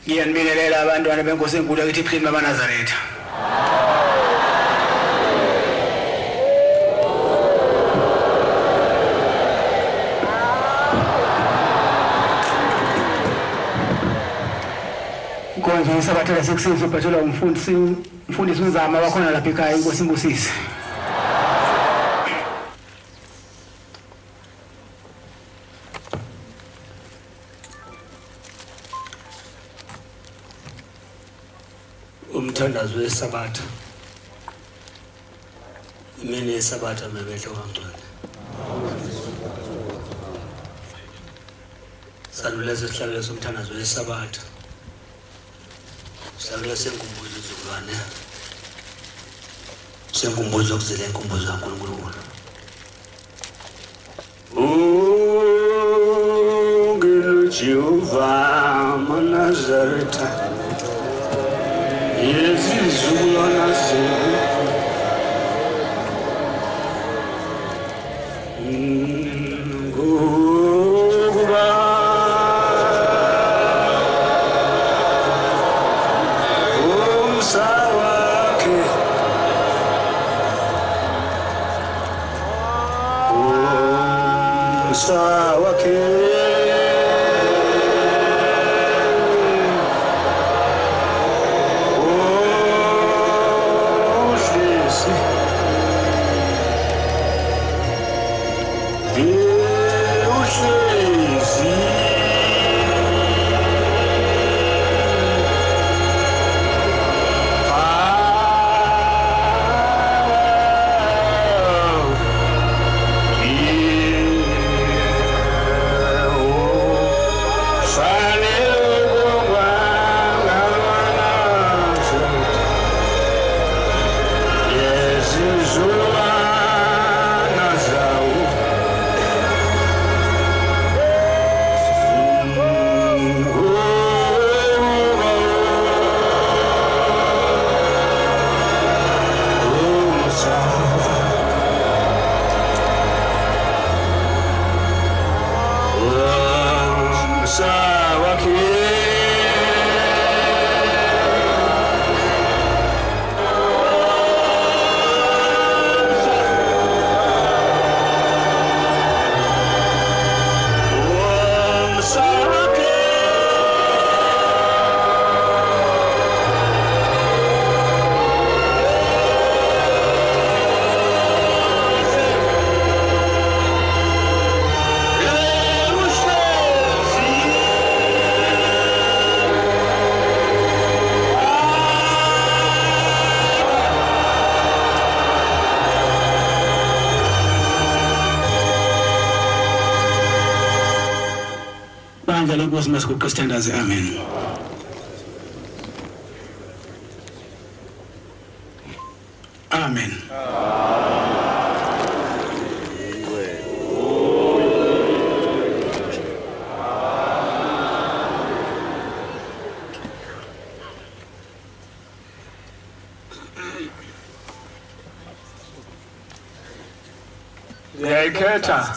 Ngiyanibingelela abantwana benkosi enkulu yakithi iPhilima kaNazaretha. Konje isabathela sekusizwe ubhathelwa umfundisi uMzama wakhona lapha ekhaya inkosi imbusise. Umthandazo wesabatha. Imini yesabatha mebehlo wangcwele. Sanuleza sihlabele somthandazo wesabatha. Sihlabele senkumbuzo izizukulwane. Senkumbuzo ukuzela inkumbuzo kaNkulunkulu. Ngilo Jehova Nazaretha. Yezizukulwana zethu ngokuba umsa wakhe Lenkosi masikho standards amen. Amen. Ngiyayikhetha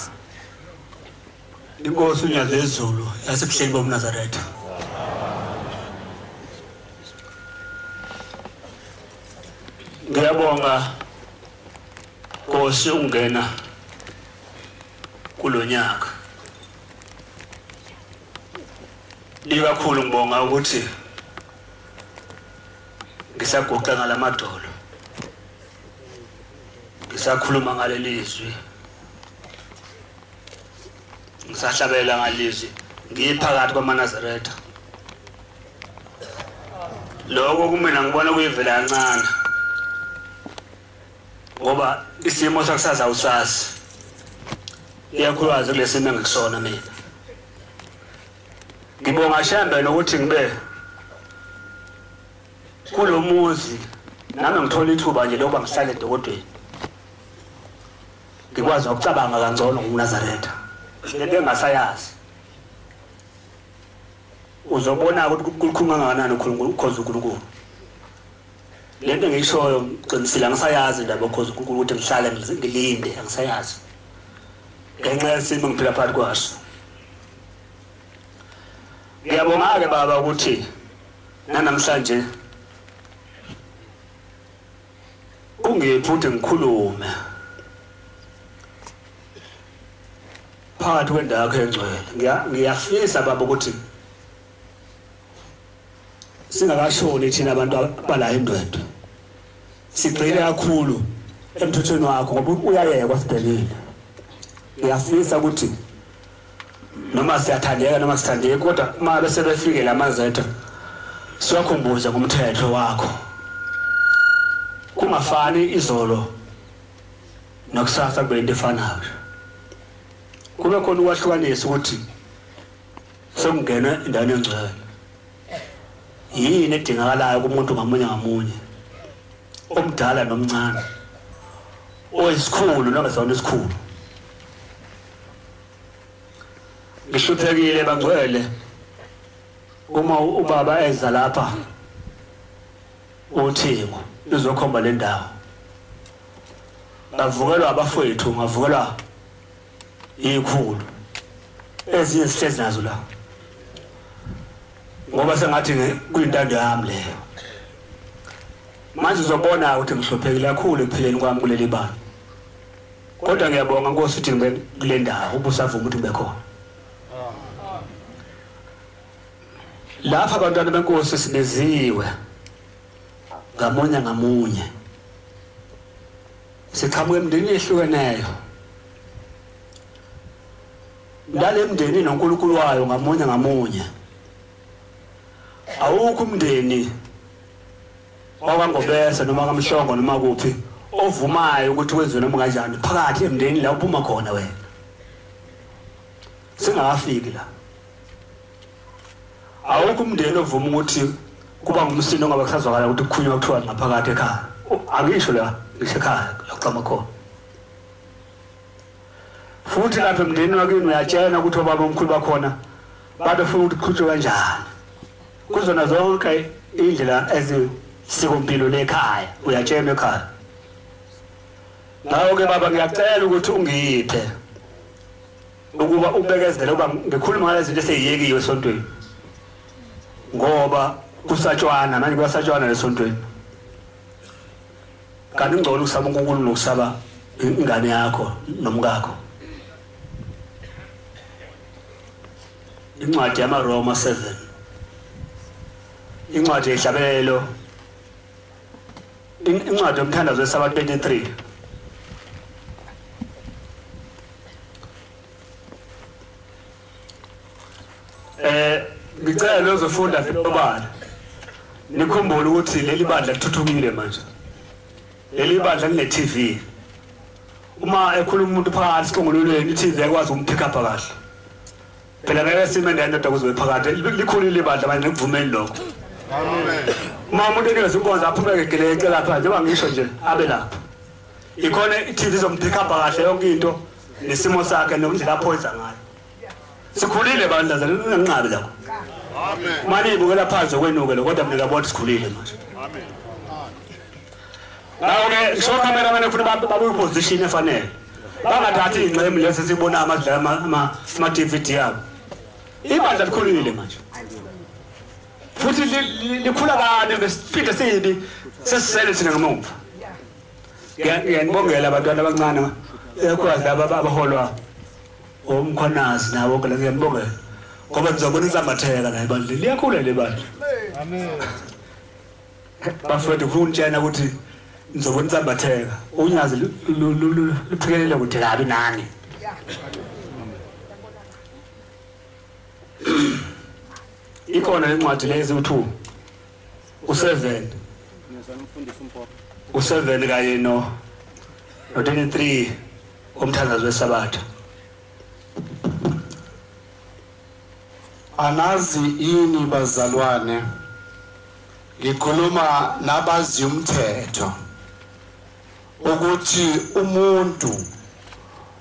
inkosi uNyazezulu yasebuhleni boMnazaretha. Ngiyabonga Nkosi ungena kulonyaka. Likakhulu ngibonga ukuthi ngisaguqa ngalamadolo. Ngisakhuluma ngalelizwi. Ngisahlabela ngalizwi ngiphakathi kwaManazaretha. Lokho kumina ngibona kuyivela kancane. Ngoba isimo sakusaza usazi. Iyakhulukazi kulesimo engikusona mina. Ngibonga Shembe nokuthi ngibe kulomuzi nami ngithola ithuba nje lokuba ngihlale edokodweni. Ngikwazi ukucabanga kangcono ngoMnazaretha. Lento engasayazi. Uzobona ukuthi kukhuluma kangakanani ukhoza uNkulunkulu. Lento engiyishoyo qinisile angisayazi indaba ukhoza uNkulunkulu ukuthi ngihlale ngilinde angisayazi. Ngenxa yesimo ngiphila phakathi kwaso. Ngiyabonga ke baba ukuthi Namhlanje ungephuthe ngikhulume phakathi kwendawo yakho engcwele. Ngiyafisa baba ukuthi singakashoni thina abantu abala indwendwe sigcile kakhulu emthethweni wakho ngoba uyayekwa sibhelile. Ngiyafisa ukuthi noma siyathandeka noma sithandeki kodwa uma bese befike lamazetha siyakhumbuza ngomthetho wakho. Kungafani izolo nokusasa kube into efanayo. Kube khona ukwahlukanisa ukuthi sokungena endaweni engcwele. Yini edingakalayo kumuntu ngamunye ngamunye, omdala nomncane, oyisikhulu nongasona isikhulu. Ngihluphekile bangcwele uma ubaba eza lapha uthingo lizokhomba le ndawo. Ngavukelwa abafowethu, ngavukelwa ikhulu ezinye sihlezi nazo la ngoba sengathi kuyintando yami leyo. Manje uzobona ukuthi ngihluphekile kakhulu ekuphileni kwami kuleli bani, kodwa ngiyabonga Nkosi ukuthi ngibe kule ndawo ubusavuma ukuthi ngibe khona lapha. Abantwana beNkosi sineziwe ngamunye ngamunye, siqhamuke emndenini ehlukeneyo. Ngale mndeni noNkulunkulu wayo ngamunye ngamunye. Awukho umndeni wakwaNgobese noma kaMhlongo noma kuphi ovumayo ukuthi wenziwe noma kanjani phakathi emndeni la uphuma khona wena. Singakafiki la. Awukho umndeni ovuma ukuthi kuba ngumsindo ngoba kusazwakala ukuthi kukhulunywa kuthiwa ngaphakathi ekhaya. Angisho la ngisekhaya laqhama khona. Futhi lapha emndeni wakini uyatshena ukuthi obaba omkhulu bakhona badafuna ukuthi kukhutshwe kanjani. Kuzona zonke indlela ezisikompilo lekhaya uyatshena ekhaya. Nawe ke baba ngiyacela ukuthi ungiphe ukuba ubekezele uba ngikhuluma ngale zinto eseyiyekiwe esontweni ngoba kusatshwana manje kuyasatshwana lesontweni. Kanti ngcono ukusaba uNkulunkulu nokusaba ingane yakho nomkakho. Incwadi yamaRoma 7, incwadi yehlabelo, incwadi yomthandazo wesaba 23. Ngicela lozofunda lobala nikhumbule ukuthi leli bandla lithuthukile manje. Leli bandla line TV. Uma ekhuluma umuntu phakathi sikhongolweni iTV ekwazi ukumpick up kahle. Phela ngeke sime nento kuzobe phakathi likhulile bandla manje nekuvumeni lokho. Amen. Uma umuntu enikeza inkonzo aphumeke geleke lapha njengoba ngisho nje abe lapha. Ikhona iTV izompick up kahle yonke into nesimo sakhe nokudla laphoyisa ngayo. Sikhulile bandla zaninqabe lakho. Amen. Manje ibukela phansi kwenukelo kodwa mina ngiyabona sikhulile manje. Amen. Nawe show cameraman ufuna babuye position efanele. Bangathathi ingceme lesi sibona amadlala ama DVD yabo. Ibandla likhulile manje. Futhi likhula kane besiphinda sibi sesisele thina ngemuva. Ngiyanibongela abantwana abancane ekwazi laba abaholwa omkhwanazi nabo ke ngiyabongela. Ngoba nizobona izambatheka la ibandla liyakhula le bandla. Amen. Bafethu ufuna ukuthi nizobona izambatheka unyazi luphikelele kude kabi nani. Ikhona incwadi lezi u2 u7 u7 kanye no 23 umthandazo wesabatha. Anazi ini bazalwane ngikhuluma nabazi umthetho ukuthi umuntu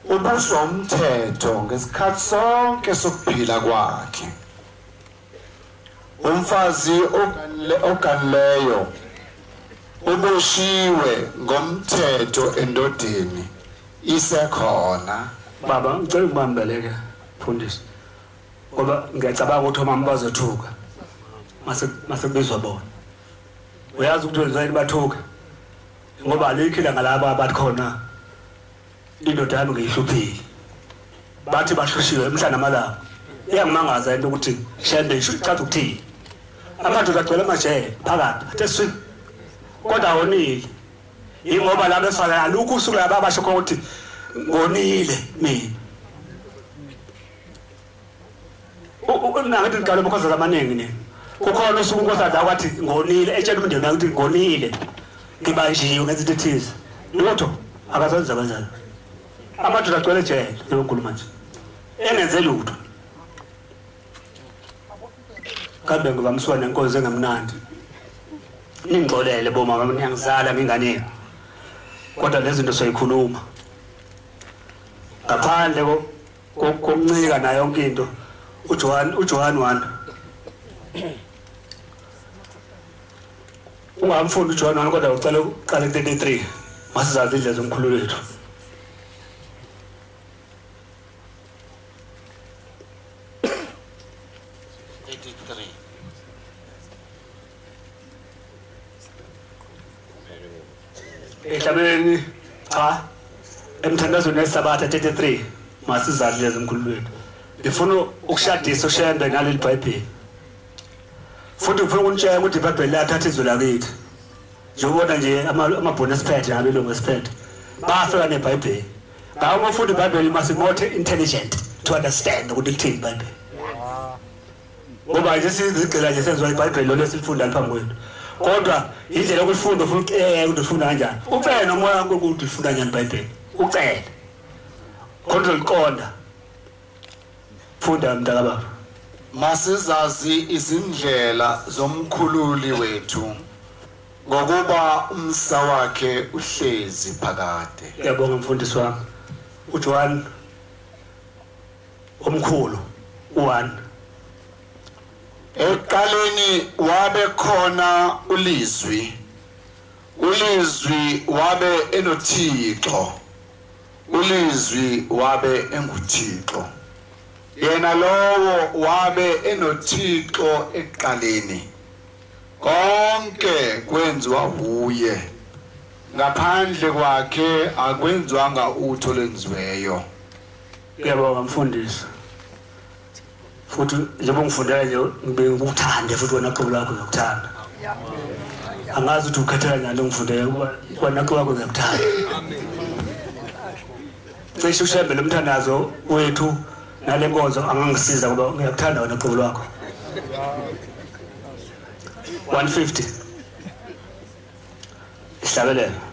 ubuswa umthetho ngesikhathi sonke sokuphila kwakhe. Umfazi oganileyo uboshiwe ngomthetho endodeni isekhona. Baba ngicela ukubambeleke mfundisi ngoba ngiyacabanga ukuthi omama bazothuka mase kubizwa bona uyazi ukuthi wenzani bathuka ngoba alikhila ngalabo abathi khona indoda yami ngiyihluphile bathi bahloshiwe emhlanje amalanga iyangimangaza into ukuthi shende isho icathi ukuthini amadoda agcwele amajele phakathi athe swi kodwa awonile ingoba labo esifana alukho usuku laba abasho ukuthi ngonile mina unangathi ngalo bokhoza amaningi ne kukhona usuku nkosazana kwathi ngonile etshela umndeni ukuthi ngonile ngibanjiwe ngezinto ethize lutho akazenza kanjalo amadoda agcwele ejele njengokhuluma nje engenze lutho kambe ngivamswa nenkonzo engamnandi ningixolele bomama niyangizala ngingane kodwa lezi zinto soyikhuluma ngaphandle kokuncika nayo yonke into uJohn 1 ungamfundi uJohn 1 kodwa ucela uqale 33 masizazi indlela zomkhulu wethu ehlabeni cha emthandazweni wesabatha 33 masizazi lezi zomkhulu wethu ngifuna ukushadisa ushembe naleli Bible futhi ngifuna ukunitshela ukuthi iBhayibheli lathatha izwi lakithi njengobona nje amabonus pad abelungu esiphethe bafika neBhayibheli ngawo umfundi iBhayibheli must be more intelligent to understand ukuthi lithini iBhayibheli ngoba nje sizigcela nje senzwa iBhayibheli lo lesifunda phambi kwethu kodwa indlela yokulifunda ufuna ukuthi ufunda kanjani ucele nomoya kaNkulunkulu ukuthi ufunda kanjani iBhayibheli ucele control qonda funda mntaka baba masizazi izindlela zomkhululi wethu ngokuba umsa wakhe uhlezi phakade ngiyabonga mfundisi wami uJohn omkhulu u1 eqaleni wabe khona ulizwi wabe enoThixo ulizwi wabe enguThixo yena lowo wabe enoThixo eqaleni konke kwenziwa uye ngaphandle kwakhe akwenzwanga utho lenziweyo ngiyabonga mfundisi futhi njengoba ngifundela nje ngibe ukuthande futhi wena qobo lakho uyakuthanda angazi ukuthi ukhathela njani ngifundela kuba wena qobo lakho uyakuthanda cishe ushembe lomthandazo wethu nale nkonzo angangisiza ngoba ngiyakuthanda wena qobo lakho 150 ihlabelela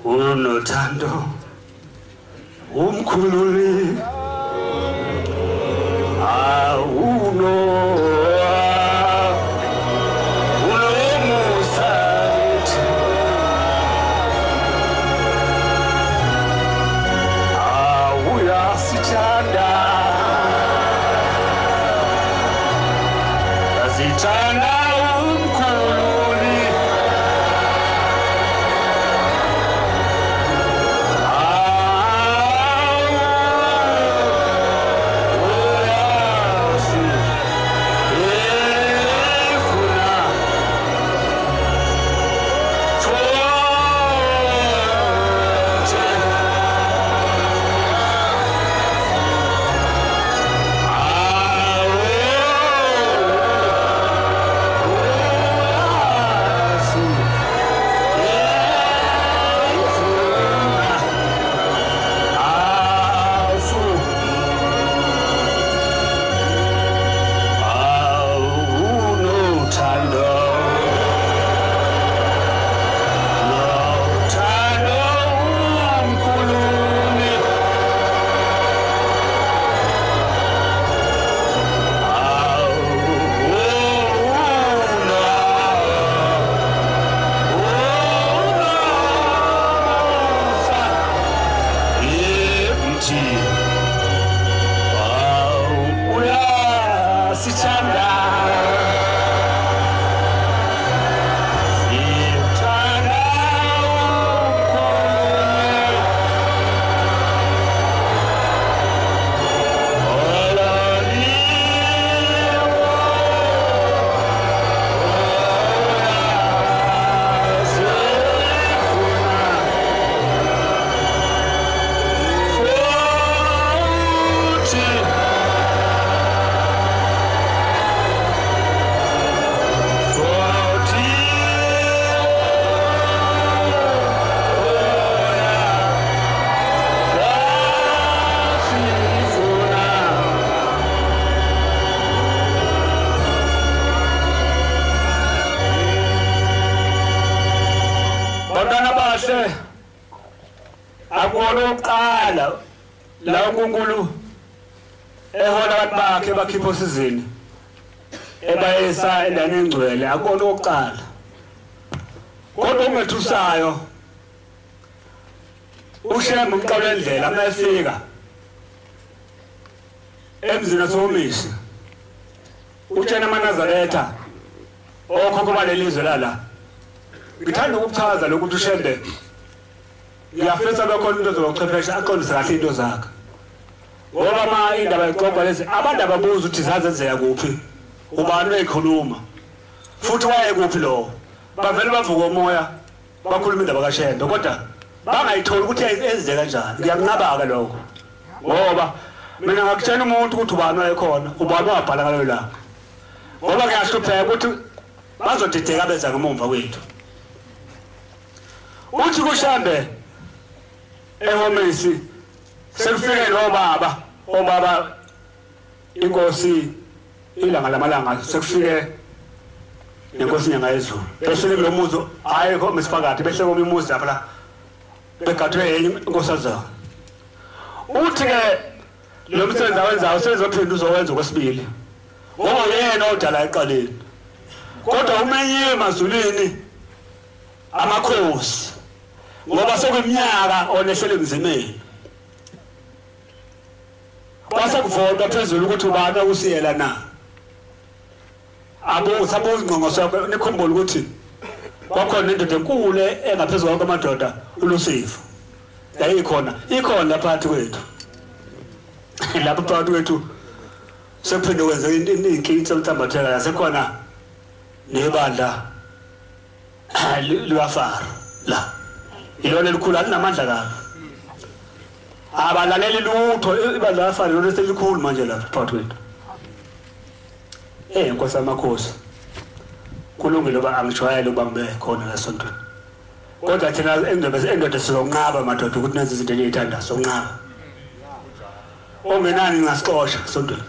unothando umkhululi bantwana bahle akubona uqala la uNkulunkulu ehola abantu bakhe bakhipha osizini ebayesa endane engcwele akubona oqala kodwa umethusayo ushembe umqalo endlela mayefika emzini wasomisi utshena amaNazaretha okhokho balelizwe lala ngithanda ukuchaza lokuthi ushembe ngiyafisa bekhona into zochwepheshe aqondise kahle into zakhe ngoba indaba eqoqwa lezi abantu ababuza ukuthi zazenzeka kuphi ubani uyikhuluma futhi waye kuphi lo bavele bavuka umoya bakhuluma indaba kaShembe kodwa bangayitholi ukuthi ezenzeka kanjani ngiyakunqaba lokho ngoba mina ngakutshela umuntu ukuthi ubani wayekhona ubani wabhala ngalo langa ngoba ngiyahlupheka ukuthi bazodideka beza ngemumva kwethu uthi kuShembe ehomisi sekufike obaba inkosi ilanga lamalanga sekufike nenkosi nyanga yezulu bese lo muzo ayikho mesifakathi bese komi umuzi lapha la begathwe inkosazana uthi ke lo msebenzi awenzayo sezophinda uzowenza okwesibili ngoba yena odala eqaleni kodwa umenyiwe emazulwini amakhosi ngoba sokweminyaka onehlele emzimeni basakuvota phezulu ukuthi ubani usiyela na sabuza ingqongqoshe yakho nikhumbule ukuthi kwakhona indoda enkulu engaphezulu kwonke amadoda uLucifer ikhona phakathi kwethu lapho phakathi kwethu sekuphinde kwenza inkinga somthambathela yasekhona nebandla likaFaro la ilona elikhulu alinamandla kabi abalaleli lutho ibandla likaFaro lona selikhulu manje lapha phakathi kwethu inkosi amakhosi kulungile ba angijwayele ukuba ngibe khona lasontweni kodwa thina endoda sizonqaba madoda ukuthi nazi izinto eziyithanda sonqaba ongenani ngasixosha sontweni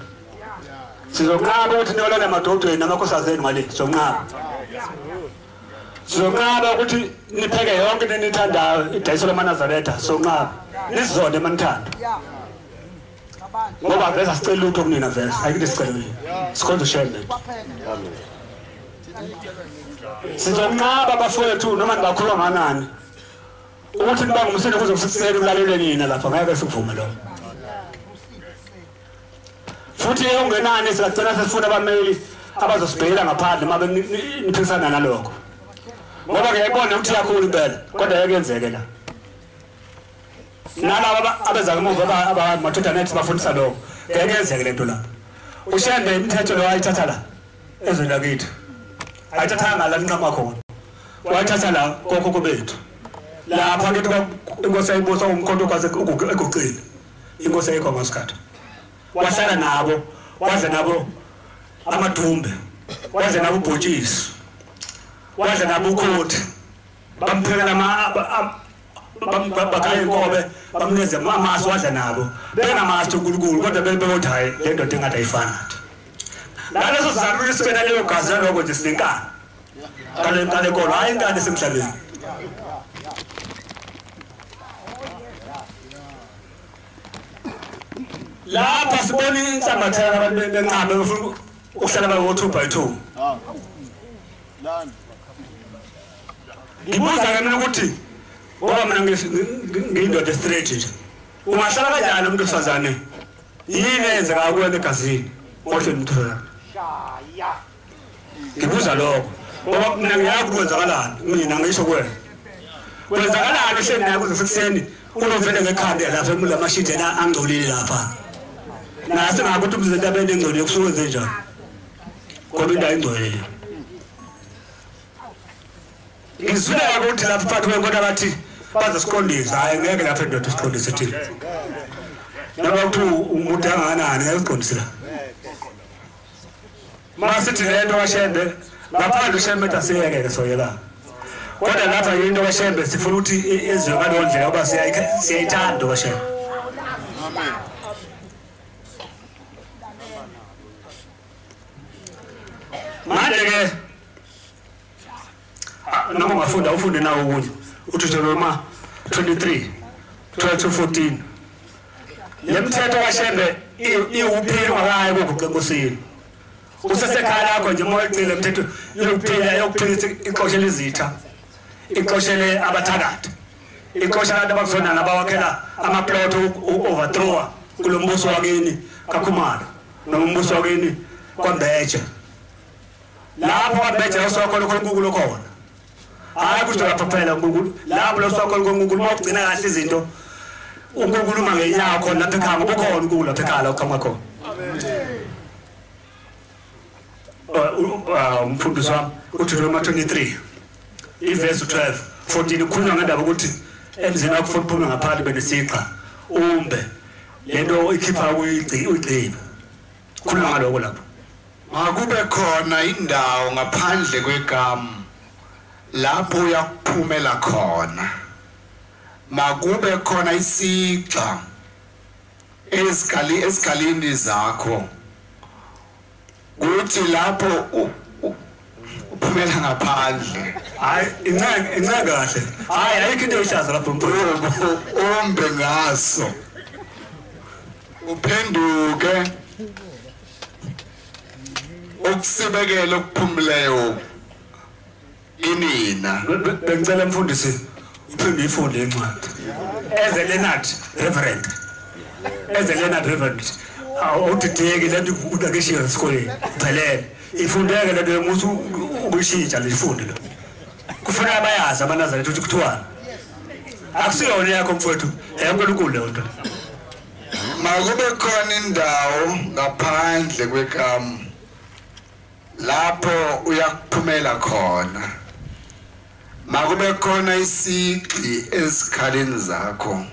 sizonqaba ukuthi niyolana madodeni namakhosazeni ngale sizonqaba ukuthi nipheke yonke into enithandayo idayiso lamaNazaretha sonqaba nizonde manithanda ngoba vele asicela lutho kunina vele ayikho sicela mina sikhonza uShembe sizonqaba abafowethu noma nibakhuluma nganani ukuthi niba ngumsebenzi kuzokusisekela ulalele nina lapha ngeke sikuvume lo futhi ungenani singagcina sesifuna abameli abazosibhekela ngaphandle mabe niphisana nalokho ngoba ngiyayibona ukuthi yakhulu impela kodwa yakenzeke la nalabo abeza ngemuva abamathuthanethi bafundisa lokho ngeke lento lapha uShembe imithetho lo ayithatha la ezweni lakithi ayithatha ngala nqama khona wayithatha la kokhokho bethu lapha ngithi inkosi ayibusa umkhonto kwaze eguqile inkosi ayikho ngasikhathi wahlala nabo wadla nabo amadumbe wadla nabo ubhotshisi wadla nabo ukhothi bamphekela bakaya inkobe bamnikeze amasu wadla nabo benamasu uNkulunkulu kodwa bebethi hayi le ndoda engathi ayifana naleso sizathu isibena leyo gazi lokho nje sinenkani kale nkolo hayi inkani esemhlabeni lapha sibona insambathela abantu benqabe befuna ukuhlala bayo 2 by 2 ngibuza ke mina ukuthi ngoba mina ngiyindoda straight nje ungahlala kanjani umuntu osazane yini enzeka kuwena egazini ohle umthula shaya ngibuza lokho ngoba mina ngiyazi ukuthi kwenzakalani mina ngisho kuwena kwenzakalani hleni kuze sekuseni unovele ngekhanda lapha emulamashidi ena angcolile lapha nase ngakuthi umzintaba abende engcolile kusuke enze njani ngoba into ayingcolile ngizwela ukuthi lapha phakathi kwenkoda bathi bazosiqondisa hayi ngeke lapha endoda isiqondise thina noma ukuthi umuntu anganani ngesiqondisela masithi lento kaShembe ngaphandle uShembe asiyeke soyela kodwa lapha into kaShembe sifuna ukuthi eziwe ngalo ndlela ngoba siyayithanda kaShembe amen manje ke noma ungafunda ufunde nawo ukuthi uDuteronomy 23 12-14 lemthetho kaShembe iwuphili ngakaye kokuqenkosini usesekhaya lakho nje moyicile lemthetho yokuphila yokuphilisa ixoshele izitha ixoshele abathakathi ixoshela abantu abazona nabawakhela amaplot overthrower kulombuso wakini kaKhumalo nombuso wakini kwaMbeje lapho kwaMbeje osokhona uNkulunkulu khona hayi kuzola phaphela uNkulunkulu lapho losokhona uNkulunkulu mawugcina kahle izinto uNkulunkulu mangenyaka khona lapha ekhaya ngoba khona uNkulunkulu lapha ekhaya uqhamuka khona umfundisi wami uDuteronomy 23 iverse 12-14 ukhuluma ngendaba ukuthi emzini wakho futhi phuma ngaphandle benesiqa umbe lento ikhipha uyigcina khuluma ngaloko lapho makube khona indawo ngaphandle kwegama lapho uyakuphumela khona makube khona isiqa esigalini zakho kuthi lapho uphumela ngaphandle hayi incane kahle hayi ayikho into eshaza lapho umbe ngaso uphenduke ukusibekela okuphumuleyo inina bengicela mfundisi uphinde ifunde incwadi eze Leonard Reverend awudideki lento ukakeshiya esikoleni phelele ifundeke lento yomuthi ubushintsha lezifundo lo kufanele bayazi abanazareti ukuthi kuthiwani akusiyona yakho mfowethu eyankulunkulu leyo nto makube khona indawo ngaphandle kwegama lapho uyakuphumela khona makube khona isiqi ezikhaleni zakho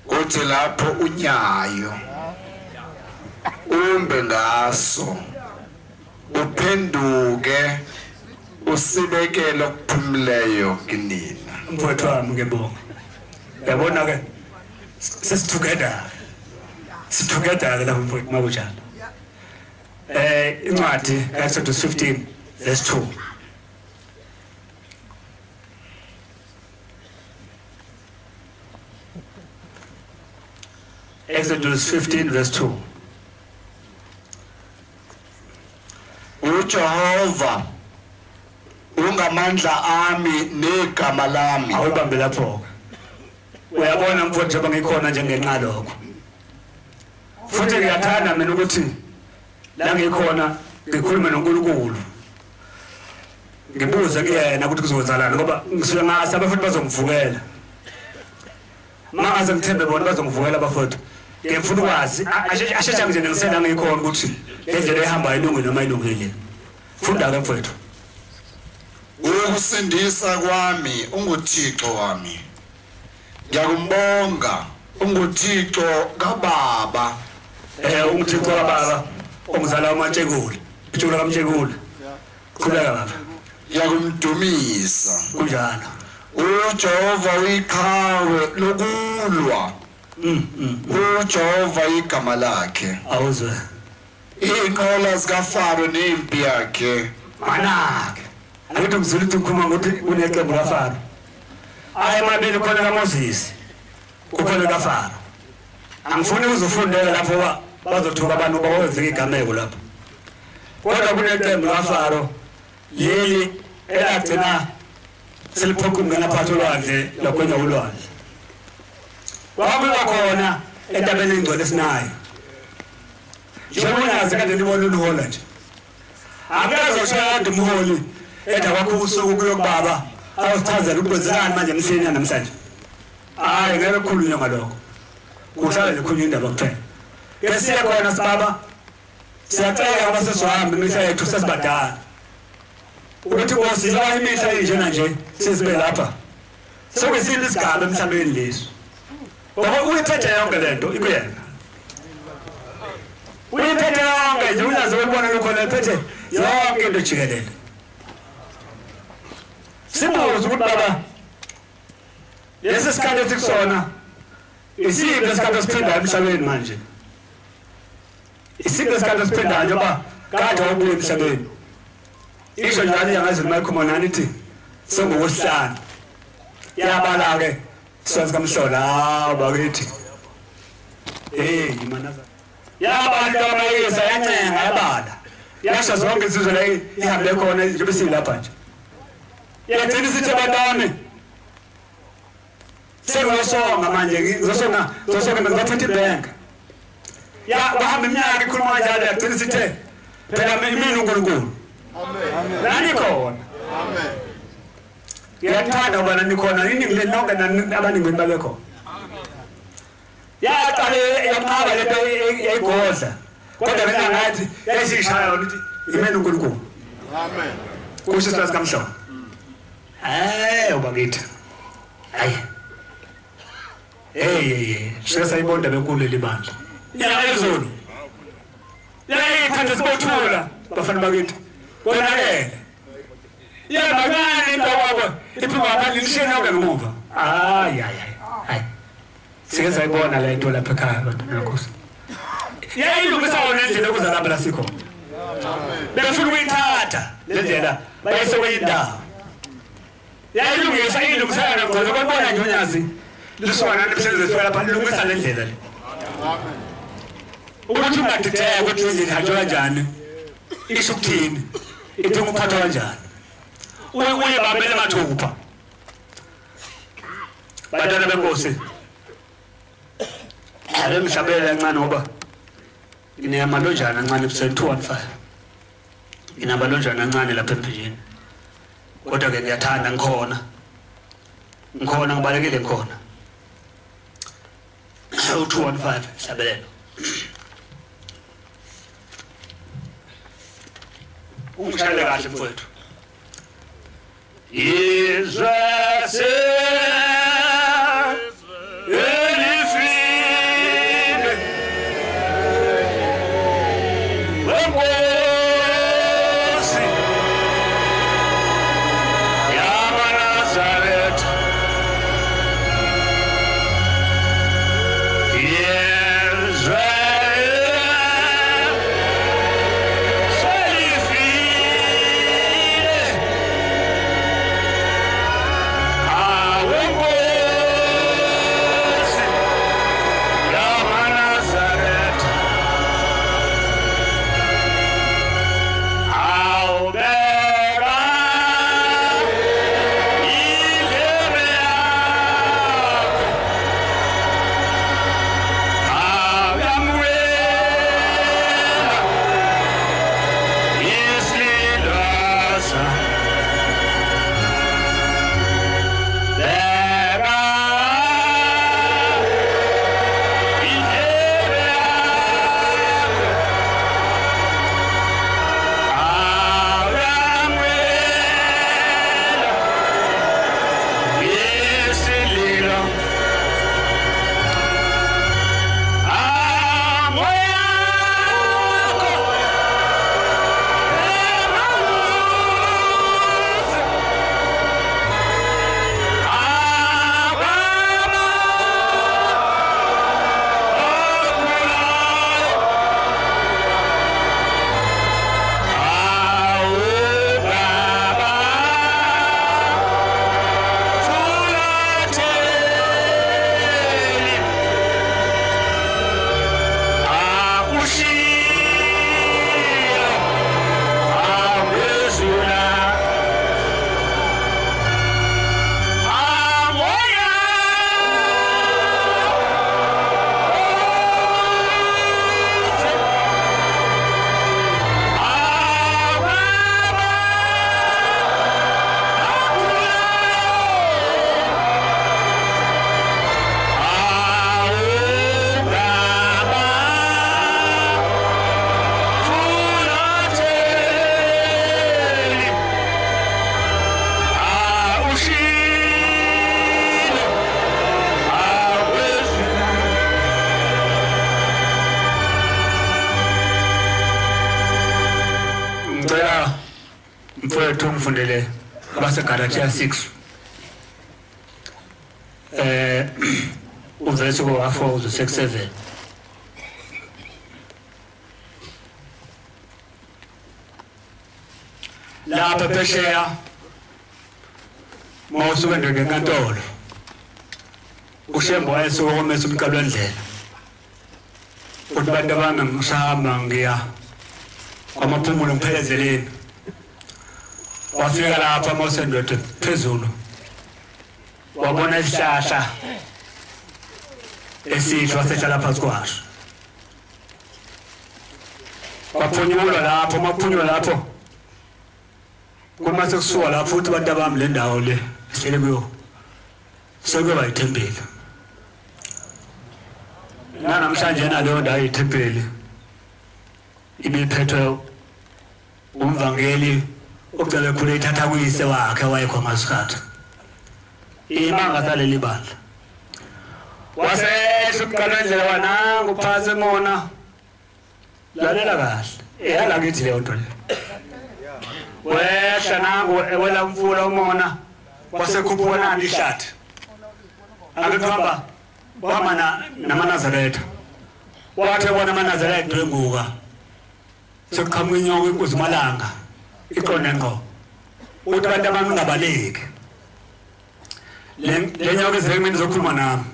uthi lapho unyayo umbe ngaso uphenduke usibekele okuphumuleyo kinina mfowethu wami ngiyabonga yabona ke sesitogether ke lapho mfowethu makunjalo incwadi Exodus 15:2 Exodus 15:2 uJehova ungamandla ami negama lami awubambe lapho uyabona mfowethu abangikhona njengenqa lokho futhi ngiyathanda mina ukuthi la ngikhona ngikhuluma noNkulunkulu ngibuze kuyena ukuthi kuzowenzalana ngoba ngisuke ngasa abafuthi bazongivukela mangaze ngithembe bona bazongivukela abafuthi ngifuna ukwazi ashesha nje ngisela ngikhona ukuthi lendlela ehamba ilungile noma ilungile funda ke mfowethu ukusindisa kwami unguThixo wami ngiyakumbonga unguThixo kaBaba unguThixo kaBaba ongizala uMantshekula ithula kaMtshekula khuleka baba ngiyakumdumisa kunjalo uJehova uyiqhawe lokulwa uJehova igama lakhe awuzwe inqola zikaFaro nempi yakhe manake akuthi ngizulu ukukhuluma ukuthi uneqembu kaFaro ayi mabili khona kaMoses kukhona kaFaro angifuni uzofundela lapho bazothoka abantu bawenze igameko lapho kodwa kuneqembu kaFaro leli elagcina seliphoqa ukungena phakathi olwandle lakwenya ulwandle kwakuba khona entabeni engcwele esinayo njengonazi kade nibona uNhola nje akaze ushaya umholi edakho usuku kuyokubaba awusichazela ukuthi kwenzekani manje emhleni namhlanje hayi ngeke kukhulunywe ngalokho kuhlala likhulunywa indaba kuphela bese khona sibaba siyacela abasesihambe imihla yethu sesibadala ukuthi kwasiza imihla enjena nje sizibe lapha sokusile isigaba emhlabeni leso ngoba uyiphethe yonke lento ikuyena uyiphethe yonke nje unazo ukubona lokho lephethe yonke into jikelele sibuze ukuthi baba lesi sikhathi esikusona isiphi lesikhathi esiphindayo emhlabeni manje isiphi lesikhathi esiphindayo njengoba kade wabuye emhlabeni isho njalo iyangazi uMichael Monani ithi sengokwesihlanu yabala ke siwazi kamhlola bakithi imanaza yabantu abayisa yancenga yabala yasha zonke isizwe la ihambe khona nje bese lapha nje yagcina sithi abantwana sengosonga manje ngizosonga ngizathatha ibank ya bahamba iminyaka ikhuluma kanjalo yagcina sithi phela mina uNkulunkulu amen nani khona amen yathanda ubana nikhona nini ngile nonke abaningweni babe khona yaqale yaqaba lento eyigodla kodwa mina ngathi yayishaya ukuthi imena uNkulunkulu amen kusho silazi kamhlobo ubakithi hayi shesa sayibonda benkulu libandla yazulu yayithanda sibothula bafana bakithi konakele yabangani intawabo iphuma phakathi lishena ngemuva hayi sike sayibona le nto lapha ekhaya abantu nakhosi yayilungisa wona indlela okuzalapha la sikho befuna ukuyithatha le ndlela bayise kwindawo yayilungisa ilungisana ngoba babona nje unyazi lisona nemsebenzi efika lapha lungisa le ndlela le ukuthi ungadideka ukuthi indlela ihanjwa kanjani isho ukuthini idinga ukuphathwa kanjani uye bambele mathupha bantwana benkosi ake mhlabela kancane ngoba inamalonjana kancane episode 215 inamalonjana kancane lapha emphinjeni kodwa ke ngiyathanda ngikhona ngibalekile ngikhona u215 hlabelelo umshayele kahle mfowethu Jesus mfowethu ngifundele abase Galatia 6 uverse ko4 6-7 lapha phesheya mawusuke ngenkantolo ushembo wayesokomesa umqalo wendlela uthi bantu abami ngisahamba ngiya kwamaphumulo ngiphelezeleni wafika lapha mawusendoda phezulu wabona isihlahla esisho wasehlala phansi kwaso waphunyulwa lapho maphunyulwa lapho kumase kusuka lapho futhi abantu abami le ndawo le sele kuyo sekuba ithempeli namhlanje naleyo ndawo ithempeli ibiphethwe umvangeli okucela khule ithatha kuyise wakhe wayekho ngasikhathi imanga saleli bandla wasesha umqalo wendlela wananga phasi ngona lalela kahle ehla ngithi leyo nto le wehla nangu ewela umfula umona wasekhuphuka nandi ihlathi akuhamba wamana naManazaretha wathi bona aManazaretha dwenguka sekuqhamuka inyoko inkosi Malanga iqonde ngqo uthi abantu abami ngabaleki le nyoko ezemini zokhuluma nami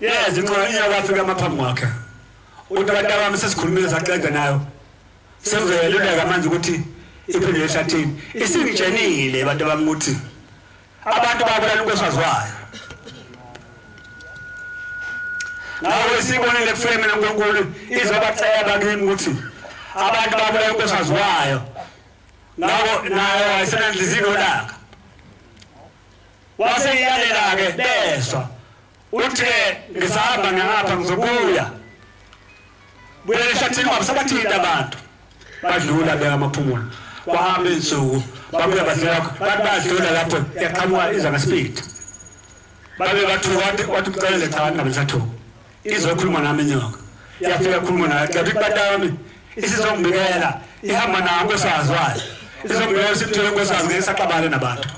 yes inyoka afika amaphambi kwakhe uthi abantu abami sesikhulumile saxexa nayo sezuyeluleka manje ukuthi iphinde ehlathini isingitshenile abantu abami ukuthi abantu babulala unkosazwayo nawe sibonile kufeme noNkulunkulu izobacela kimi ukuthi abantu babulala unkosazwayo nayo wayesenandlizini olaka waseyalela ke beswa uthe ngisahamba ngapha ngizobuya buya ehlathini wabusabathinta abantu badlula bengamaphumulo wahamba insuku babuya badlula lapho yaqhamuka iza ngespeed babe bathuka wathi ucele cha ngabe sathuka izokhuluma nami inyoka yafika khuluma naye kanti batami isizongibikela ihamba nami kwesazwayo izongibikela simthole kwesazi ngesaqabale nabantu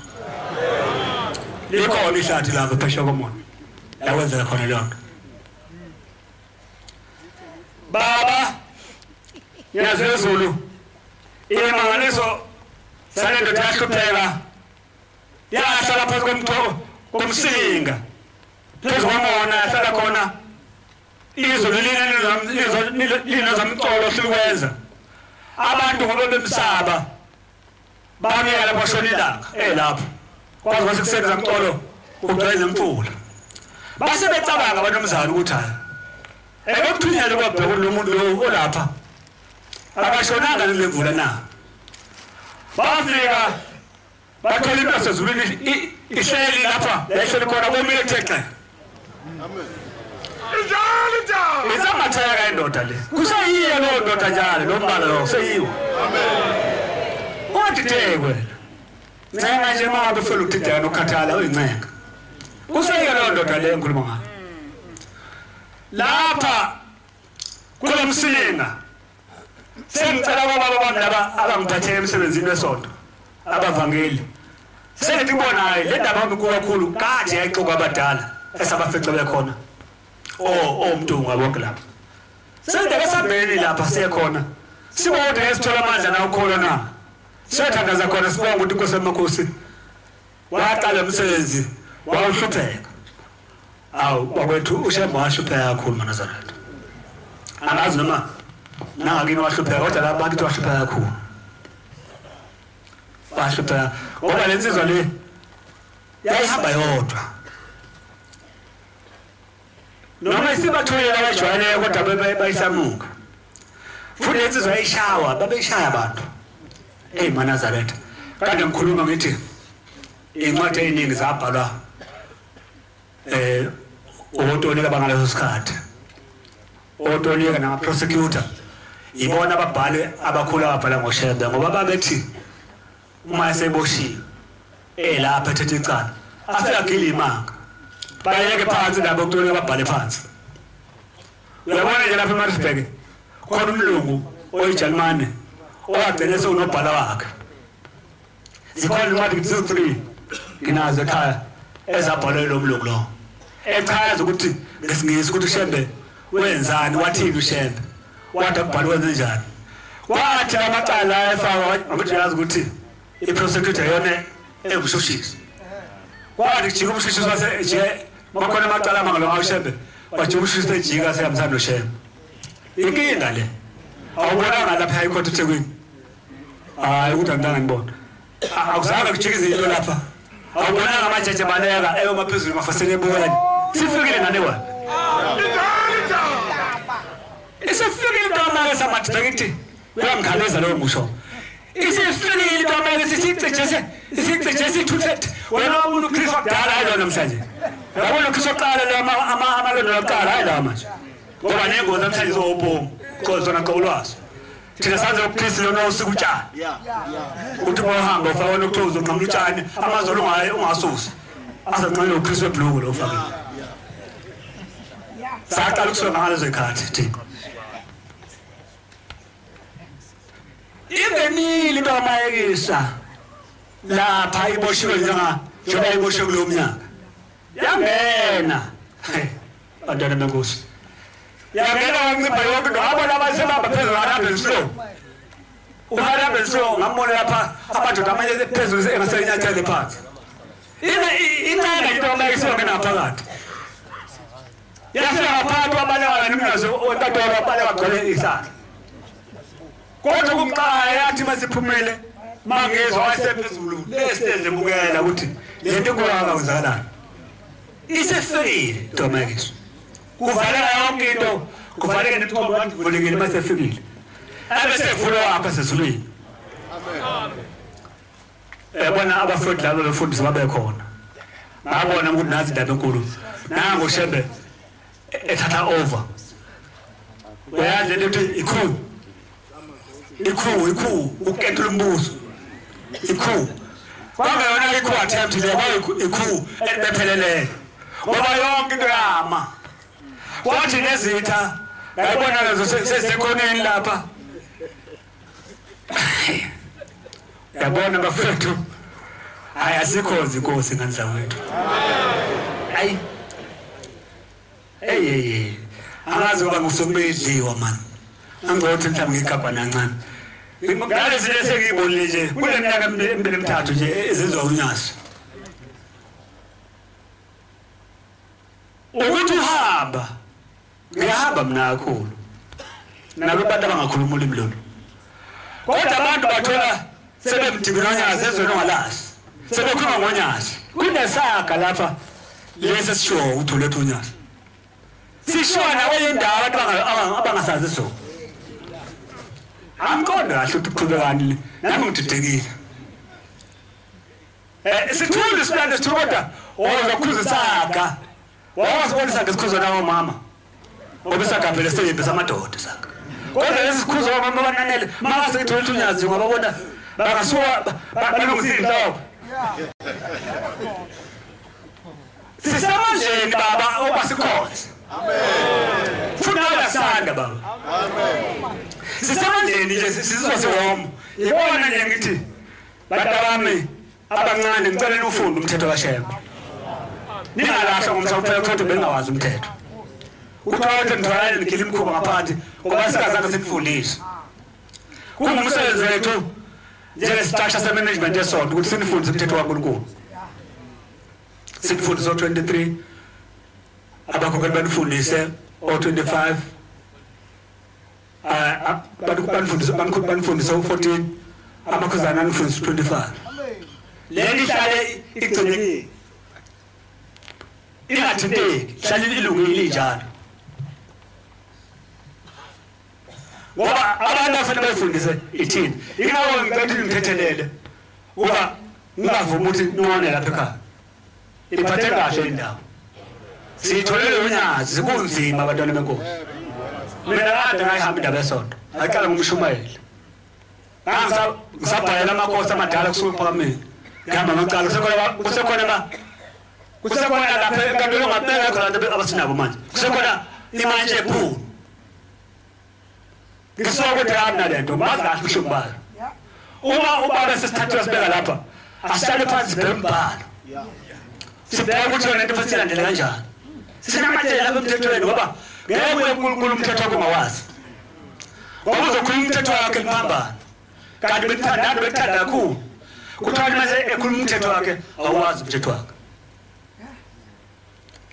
likhona ihlathi lapho phesheya komoya yakwenzela khona leyo nto baba yazezulu imangaliso salendo yahlupheka yahlala phansi komsinga phezu kwamona yahlala khona izulu linezamcolo silikwenza abantu ngoba bemsaba bamyela lapho shona ilanga lapho kwazi basekuseni zamcolo ugcwele imfula base becabanga abantu omzana ukuthi hayi ekuthunyelwe kwabheka lo muntu lo olapha abashonanga nemvula na bafika bathola into sezulwini ihleli lapha yahleli khona komile thexe amen njalo izamatheka indoda le kuseyiyo lo ndoda njalo lo mbala lo seyiyo amen wathi tekwe ncenga nje mama befela ukuthideka nokukhathala uyincenga kuseyiyo lo ndoda le enkhuluma ngayo lapha kulomsilinga sengicela kwababa bami laba abangiphathele emsebenzini wesonto abavangeli sengithi kubonayo le ndaba enkulu kakhulu kade yayixoka abadala esabafece bekhona umuntu ngabonke lapha sendeke sabheni lapha siyekhona sibode esithola amandla nawo khona na siyathandaza khona sibonga ukuthi inkosi yamakhosi waqala umsebenzi wawuhlupheka awu bakwethu ushemba wahlupheka kakhulu Manazaretha angazi noma nangakini wahlupheka kodwa la bantu wahlupheka kakhulu wahlupheka ngoba lensizwa le yayihamba yodwa noma isibatholela abajwayele kodwa bayisamuka futhi lensizwa yayishawa babeshaya abantu Manazaretha kanti ngikhuluma ngithi incwadi eziningi zabhalwa uTolika bangaleso sikhathi uTolika nama prosecutor ibona ababhali abakhulu ababhala ngoShembe ngoba babethi uma eseboshiwe lapha ethethe icala afika gila imanga bayeke phansi labo uTolika babhale phansi uyabona nje lapha eMaritzburg khona umlungu oyiJalimane owagcina sekunobhala wakhe zikhona incwadi 3 nginazo ekhaya ezabhalwe lo mlungu lo echaza ukuthi ngesingisi ukuthi uShembe wenzani wathini uShembe wathi akubhali wenze njani wathi amacala efaka ukuthi yazi ukuthi iprosecutor yona engushushisi kwathi jika umshishisi wase je makhona amacala amangalo awushebe wathi umshishisi ejika seyamsana noshebe inkinga le awubonanga lapha ekhotho eThekwini hayi ukuthi angidanga ngibona awuzange kujika izinto lapha awubonanga amajeje baleka eyomaphezulu mafasele ebuyani sifikile nane wena isifikile into amake samathi ngithi uyamkhaleza lowo musho isifikile into amake sisicijese ithuthethe wena umuntu uKristu wakudala hayi lo namhlanje yabona uKristu oqala lo amalondo lokuqala hayi la manje ngoba nengozi namhlanje zobhomu kozona qolwazi thina sanze uKristu lona usikutshana uthi mohamba ufawona ukuthoza uqhamuka utshani amazolo ungasusa azancane uKristu ebhlungu lo ufakile saqala ukusonga ngalezo ikhathi thina ingenile into amayekisa lapha iboshiwe njengoba iboshiwe kulo mnyaka yangena bantwana benkosi yangena wancipha yonke into abona abasebamba phezulu ngamabhenslo uhamabhenslo ngambona lapha amadoda amanye phezulu engasenyathele phansi incane into amayekisa yongena phakathi yafika ngaphakathi wabaleka nomnyazo onkatolo wabaleka gcwele isandla kodwa kumqaya yathi masiphumele mangezwa wayesephezulu lesiteze bukela ukuthi lento enkulu kwenzakalani isefikile Thomas kuvaleka yonke into kuvaleka nethombo kanti vulekile masefikile abesevulwa apha sezulwini amen bona abafundi labo befundisa babe khona ngabona ukuthi nazi indaba enkulu nango shebe ethatha over uyazi lento ikhu ukentula umbuzo ikhu kwangeyona ikhu attempt le ikhu elibephelele ngoba yonke into yama kwathi nezitha yayibona lezo sesekhoneni lapha yabona bafethu hayi asikhozi inkosi ngandlawethu hayi hey angazi ngoba ngusokubedliwa man angothi mhlawumbe ngigabha nancane ngale izinto sekuyibonile nje kule minyaka emibili emithathu nje ezizwa unyasi ukuthi uhamba ngiyahamba mina kakhulu nabo abantu abangakhuluma ulimi lolu kodwa abantu bathola sebemdibina unyasi ezweni ongalazi sebekhuluma ngonyasi kunesaga lapha lesi sisho uthole unyasi sishona kwendawo abantu abangasazi so amqonda kahle ukuthi kuqhubekani nami ngididekile sithule sihlale sithokoda ozakhuza isaga wawasibona isaga sikhuzo nawo mama obisaga phela seyimbe samadoda isaga kodwa lesi sikhuzo mama bananele mase ngithola unyazi ngoba bona bangasuka balungisa inhloko sisemanjeni baba obasikhonza amen funa ulasanda baba amen sisemanjeni nje sizizwa siwomo yibona nje ngithi badabami abancane ngicela ufunda umthetho kaShembe ningalahla ngomsaphela ukuthi bengawazi umthetho uthathe ngithwala ngikile imkhuba ngaphansi ngoba sikazange sikufundise kungumsebenzi wethu njengesitatsha semanagement yesonto ukuthi sinifundise umthetho kaNkulunkulu sinifundise o23 abakhokheli banifundise o25 banifundise u14 amakhuzana anifundise u25 leli hlale igcinekile ingathinteki hlale ilungile njalo ngoba abantu afanele bayifundise ithini ingakho ngicela ngithethelele uba ngingavuma ukuthi none lapha ekhaya iphathe kahle indawo sitholele unyazi sikunzima abantwana benkosi mina kade ngayihamba indaba yesonto aqala ngumshumayeli ngisabhalela amakhosi amadala kusuka phambi ngihamba ngicala kusekhona lapha enkantolo ngabeka khona abantu abasinabo manje kusekhona imanje ephulu ngisuka ukuthi hamna lento mazi kahle ushumbayo uma ubaba sesithathiwe sibeka lapha asihlale phansi bembalo sibheka ukuthi yona into fasilandele kanjani sinamathela lapha emthethweni ngoba ngeke uNkulunkulu umthetho wakhe mawazi ngoba uzokhuluma umthetho wakhe liphambana kanti bethanda kakhulu kuthiwa mase ekhuluma umthetho wakhe awazi umthetho wakhe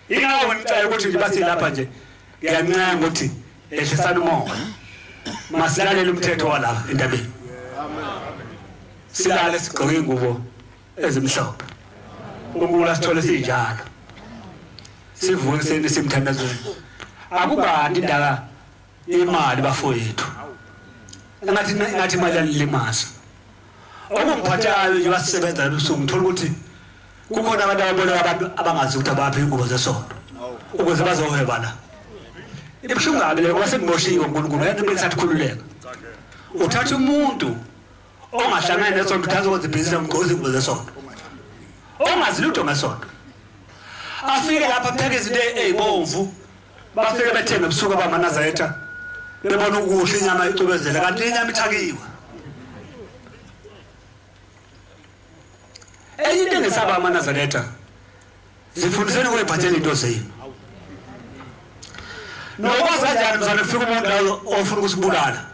ingawo ngicela ukuthi nje bathi lapha nje ngiyancanga ukuthi ehlisana umoya masilalele umthetho wala endabeni silale sigqoke ingubo ezimhlophe unkulunkulu asithole sinjalo sivuke simthandazweni akubani indaba imali bafowethu ngathi imali yalimaza okungiphathayo nje basisebenza ebusuku ngithola ukuthi kukhona abantu ababona abantu abangazi ukuthi abaphi ingubo zesonto ukuze bazohweba la ibuhlungu kabi ngoba sengiboshiwe uNkulunkulu yena besathi khululeka uthatha umuntu ongahlangani nesonto uthatha ukwenza ibhizinisi ngigqoze ingubo zesonto ongazi lutho ngesonto afike lapha pheke izinto ezibomvu bafike bethenge ebusuku abamaNazaretha bebona ukuhle inyama icubezela kanti inyama ithakiwe into engesaba amaNazaretha zifundiseni ukuyiphathela into zenu nokwazi kanjani mzane kufika umuntu la ofuna ukusibulala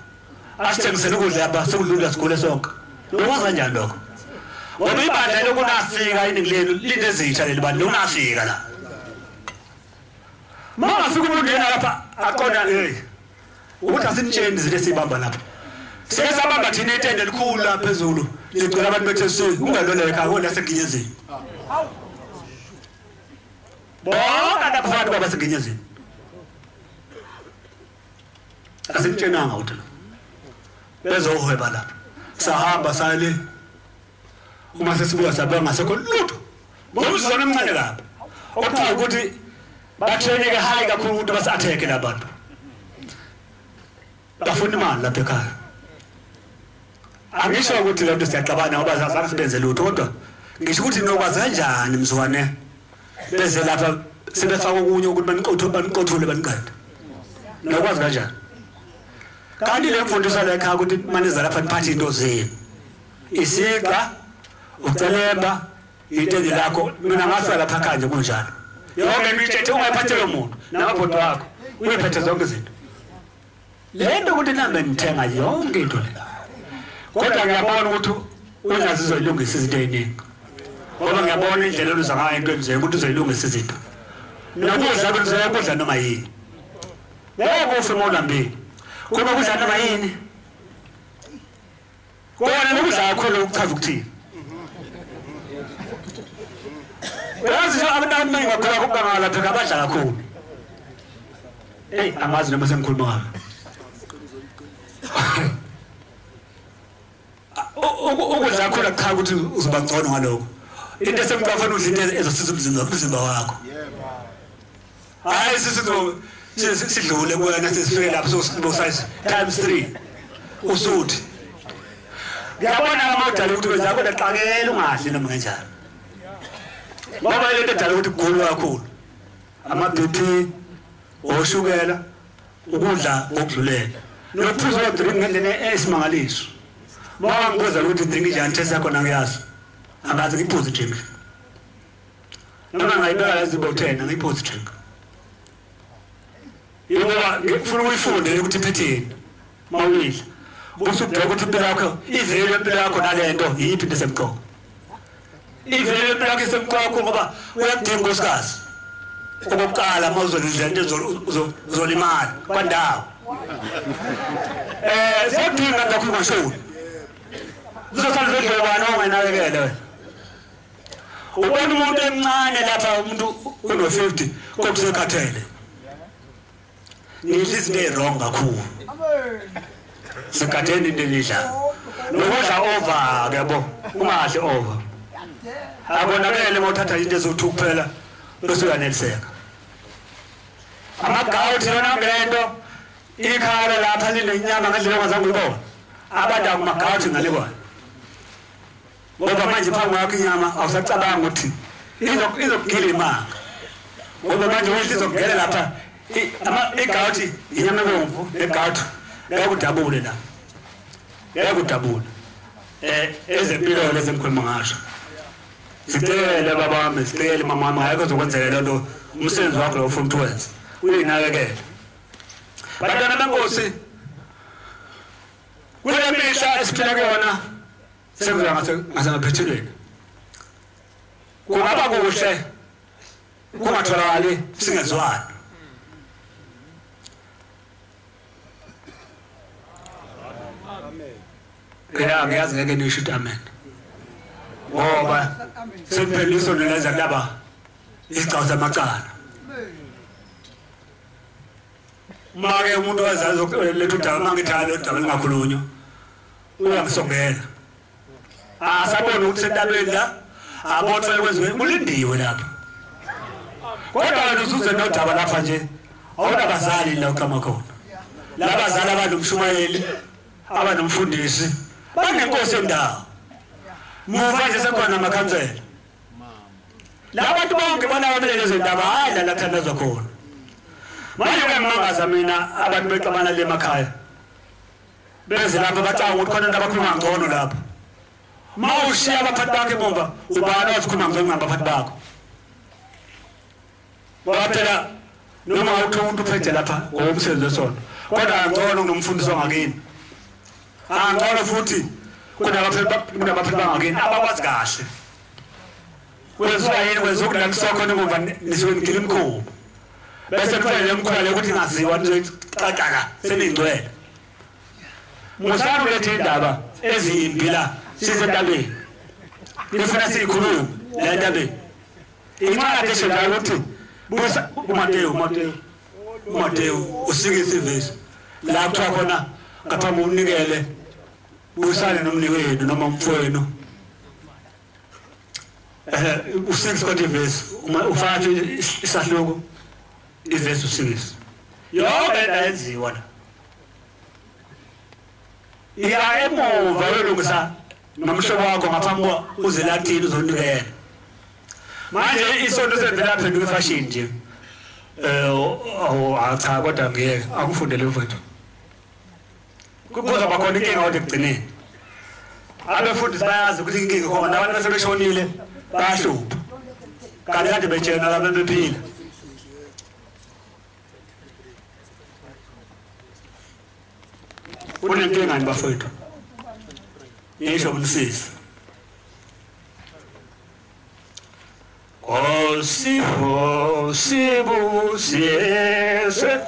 asithengisele ukudla yapha sekudlula sigule sonke nokwazi kanjani lokho ngoba ibandla lokunafika iningi lenu linto ezitsha leli bandla lokunafika la mangafika umuntu yena lapha aqonda ukuthi asimtsheni izinto esibamba lapha sike sabamba thina itende elikhulu la phezulu licela abantu bethe ungaloleka akona seginyezini bonke lapha abantu baba seginyezini asimtshenanga ukuthi bezohweba lapha sahamba sale uma sesibuya sabe ngasekho lutho ngomsizana omncane lapha okuthiwa ukuthi bathreneke high kakhulu ukuthi basi-atheke labantu bafuna imali lapha ekhaya angisho ukuthi lento siyaxabana ngoba zange sibenze lutho kodwa ngisho ukuthi nokwazi kanjani mzwane beze lapha sebefaka okunye ukuthi baniqothule baniqede nokwazi kanjani kanti le mfundiso la ekhaya ukuthi maniza lapha niphathe into zenu isiqa ucelemba itende lakho mina ngafika lapha kanje kunjalo yonke imithetho ungayiphathele umuntu namabhodo wakho uyiphethe zonke izinto lento ukuthi nambe nithenga yonke into le kodwa ngiyabona ukuthi ungazizo ilungisa izinto eziningi ngoba ngiyabona indlela oluza ngayo into enje ukuthi uzoyilungisa izinto nokudla kudla noma yini ngeke ufe molambini kuba kudla noma yini kona nokudla kakhulu ukuchaza ukuthini yazi nje abantu abaningi bakhula kubangala phela abadla kakhulu angazi noma sengikhuluma ngayo ukudla kakhulu cha ukuthi uzoba ngcono ngalokho into esemqafana udla into ezosiza umzimba wakho hayi sidlule kuwena sesifike lapho sosize times 3 usuthi ngiyabona amadala ukuthi wenza kodwa xakela ungadli noma kanjani ngoba lento edala ukuthi kugula kakhulu ama-BP oshukela ukudla okudlulela nokuphuza kodrink ngendlela esimangaliso ngoba ngibuza ukuthi drink njani test yakho nangiyazi angazi ngiphuze drink noma ngayibeka lezibo 10 ngiphuze drink ngoba ngifuna uyifunde ukuthi iphetheni mawuyidla busubheka ukuthi impilo yakho ivele impilo yakho nalento yiphi into esemqoka ivele impilo yakho esemqoka ngoba uyakudinga unkosikazi okokuqala uma uzolidla into uzolimala kwandawo siyadinga kakhulu ngashoni uzosala zodlebana ongenakekele wena ubona umuntu emncane lapha umuntu uno-50 kokusekhathele nidla izinto ezirong kakhulu sikhatheni into enidlayo nokudla over yabo ungadli over abonakele uma uthatha into ezothi kuphela bese uyaneliseka amagawuthi yona ngento ikhaya lapha linenyama ngendlela ongazange uyibona abantu akumagawuthi ngalikwana ngoba manje phambi kwakho inyama awusacabanga ukuthi izokugila imanga ngoba manje udla izokugela lapha igawuthi inyama ebomvu negawuthi ngekudabule la ngekudabule ezempilo lezemkhuluma ngasho sicele babami sicele mama hayikho uzokwenzeka lento umsebenzi wakho lo ufuna ukwenza uyinakekele bantwana benkosi kule mihla esiphila kuyona sekuza ngasemaphethelweni kungaba kuhle kungatholakali singezwani. Ya ngiyazi ngeke nisho ukuthi amen. Ngoba semphelisa noleza laba isicao samacala. Make umuntu wazazi lethu daba mangithanda udaba lingakhulunywa. Uyangisongela. Sabona ukuthi sentabeni la abotshwe kwenziwe kulindiwe lapha. Kodwa usuze nodaba lapha nje. Awunabazali la ukama khona. Labazali abanomshumayeli, abanomfundisi, banenkosi yendawo. Muva nje sekhona amakhansela. Labantu bonke banabamele lezi ndaba hayi la thandazwa khona. Manje ngimangaza mina abantu bexabana le emakhaya. Beze lapha bacanga ukuthi khona abakhuluma ngcono lapha. Mawushiya abaphathi bakhe emva ubani ozikhuluma ngcono ngabaphathi bakho. Ngoba phela noma umuntu uphethe lapha ngomsebenzi wesona. Kodwa ngcono kunomfundisi wangakini. Ngcono futhi kunabaphathi bangakini abakwazi kahle. Kwenziwa yini kwenza kusokho noma nisuke ngile imkhubo. Bese kufanele emkhwele ukuthi ngaziwa nje xaxaka seningcwele. Musana lethe indaba ezimbi la sizentabeni. Nifuna sikhulume la ndabeni. Incwadi eshoyo ukuthi busa uMateyu usikise ivesi. La kuthiwa khona ngaphambi unikele usane nomnikwenu noma umfowenu. Usikise kodwa ivesi ufaka isahluko ivesi usikise. Yonke ndayenziwa la. Ya emuva yolungisa nomhlobo wakho ngaphambi uzelathini uzonikela. Manje isonto sevela phenduka ifashion nje. Cha kodwa ngeke akufundele mfowethu. Kubuza bakhona inkinga kodwa ekugcineni. Abafundisi bayazi ukuthi inkinga khona abantu basebeshonile bayashupha. Kanti kade betshena la bephila. Unenkinga ni bafowethu. Yisho umsisi. Sibo siese.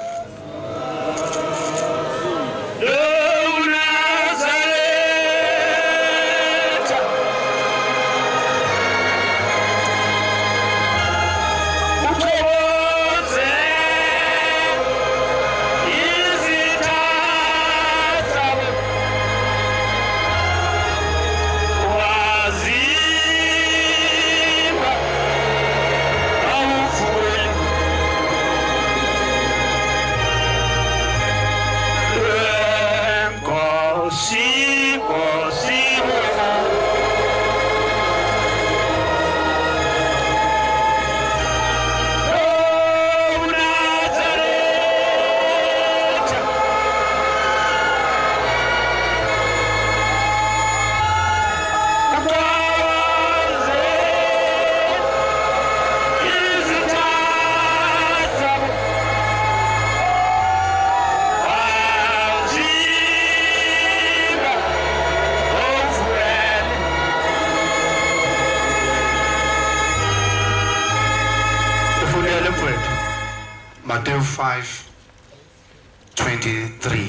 Matthew 5:23.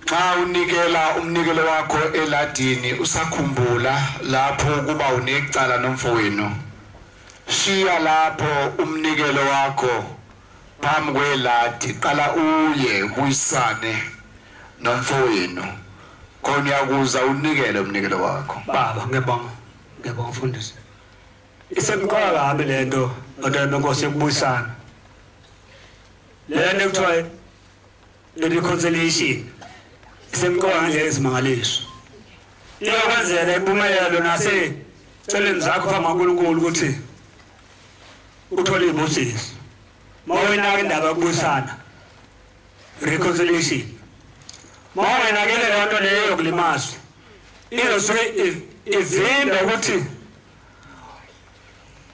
Xa unikela umnikelo wakho eladini usakhumbula lapho kuba unecala nomfowenu. Shiya lapho umnikelo wakho phambi kweladi qala uye kuyisane nomfowenu. Khona yakuza unikele umnikelo wakho. Baba ngiyabonga mfundisi. Isemqoka kabi lento nkosi yokubuyisana. Lento kuthiwa reconciliation. Isemqoka nje ezimangaliso. Iyakwenzela impumelelo naseceleni zakho phambi kaNkulunkulu ukuthi uthole ibusiso. Mawena indaba yokubuyisana. Reconciliation. Mawena ke le nto leyo yokulimaza. Izosuke ivimba ukuthi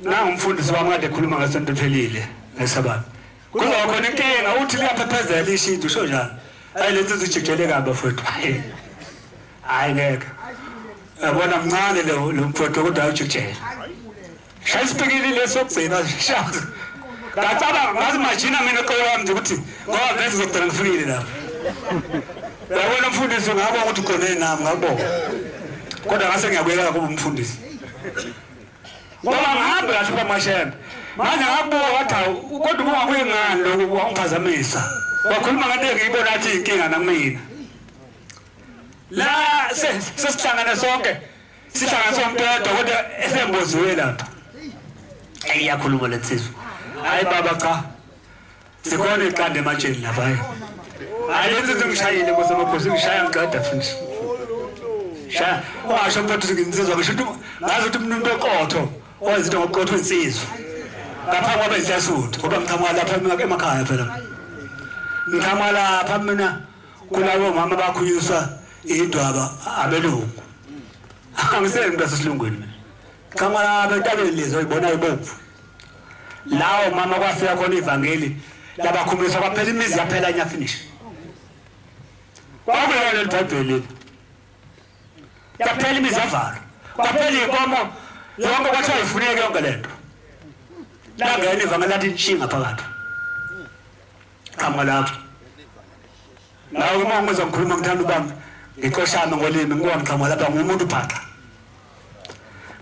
na umfundisi wami kade ekhuluma ngesonto phelile ngesabatha. Kuba khona inkinga uthi liyaphephezela ishintu sho njalo. Hayi lezi zijikele kabi mfowethu. Hayi ngeke. Yabona mncane lo mfowethu kodwa ujikele. shayisibhekile lesokugcina shazi ngacabanga ngazi majina mina eqolo wami nje ukuthi ngoba vese ngizogcina ngifikile lapha yabona umfundisi ngabona ukuthi khona nami ngabona kodwa ngase ngiyabuyela kuba umfundisi ngoba ngihambe kahle kwamashembe manje ngabona wathi kodwa ungakuyi ngani lokhu wangiphazamisa wakhuluma ngento engiyibona athi inkinga namina la sesihlangane sonke sihlangane sonke kodwa esemboziwe lapha iyakhuluma letsizwe hayi baba cha sikhona iqanda ematsheni lapha hayi lenze ngishayile ngosemakhosi ngishaya ngiqeda futhi sha washo ukuthi nginsizwa ngisho ngazi ukuthi umuntu oqotho owazithi ngoqotho insizwa lapha kwabe ihlasuthi ngoba ngichamwa lapha emakhaya phela ngichamwa lapha mina kulabo mama bakhunyiswa indwaba abelungu angisebenzi basesilungwini ngichamwa lapha entabeni lezo uyibona ibomvu lawo mama kwafika khona ivangeli labakhumbisa kwaphela imizi yaphela nya finish kwaphela le Bhayibheli yaphela imizi yavala kwaphela inkomo yonke kwathiwa ifuneke yonke lento langena ivangeli lathi nshinga phakathi qhamuka lapho nawe uma ungiza ngikhuluma ngithanda ubami ngiqoshana ngolimi ngibona qhamuka lapha ngumuntu phaka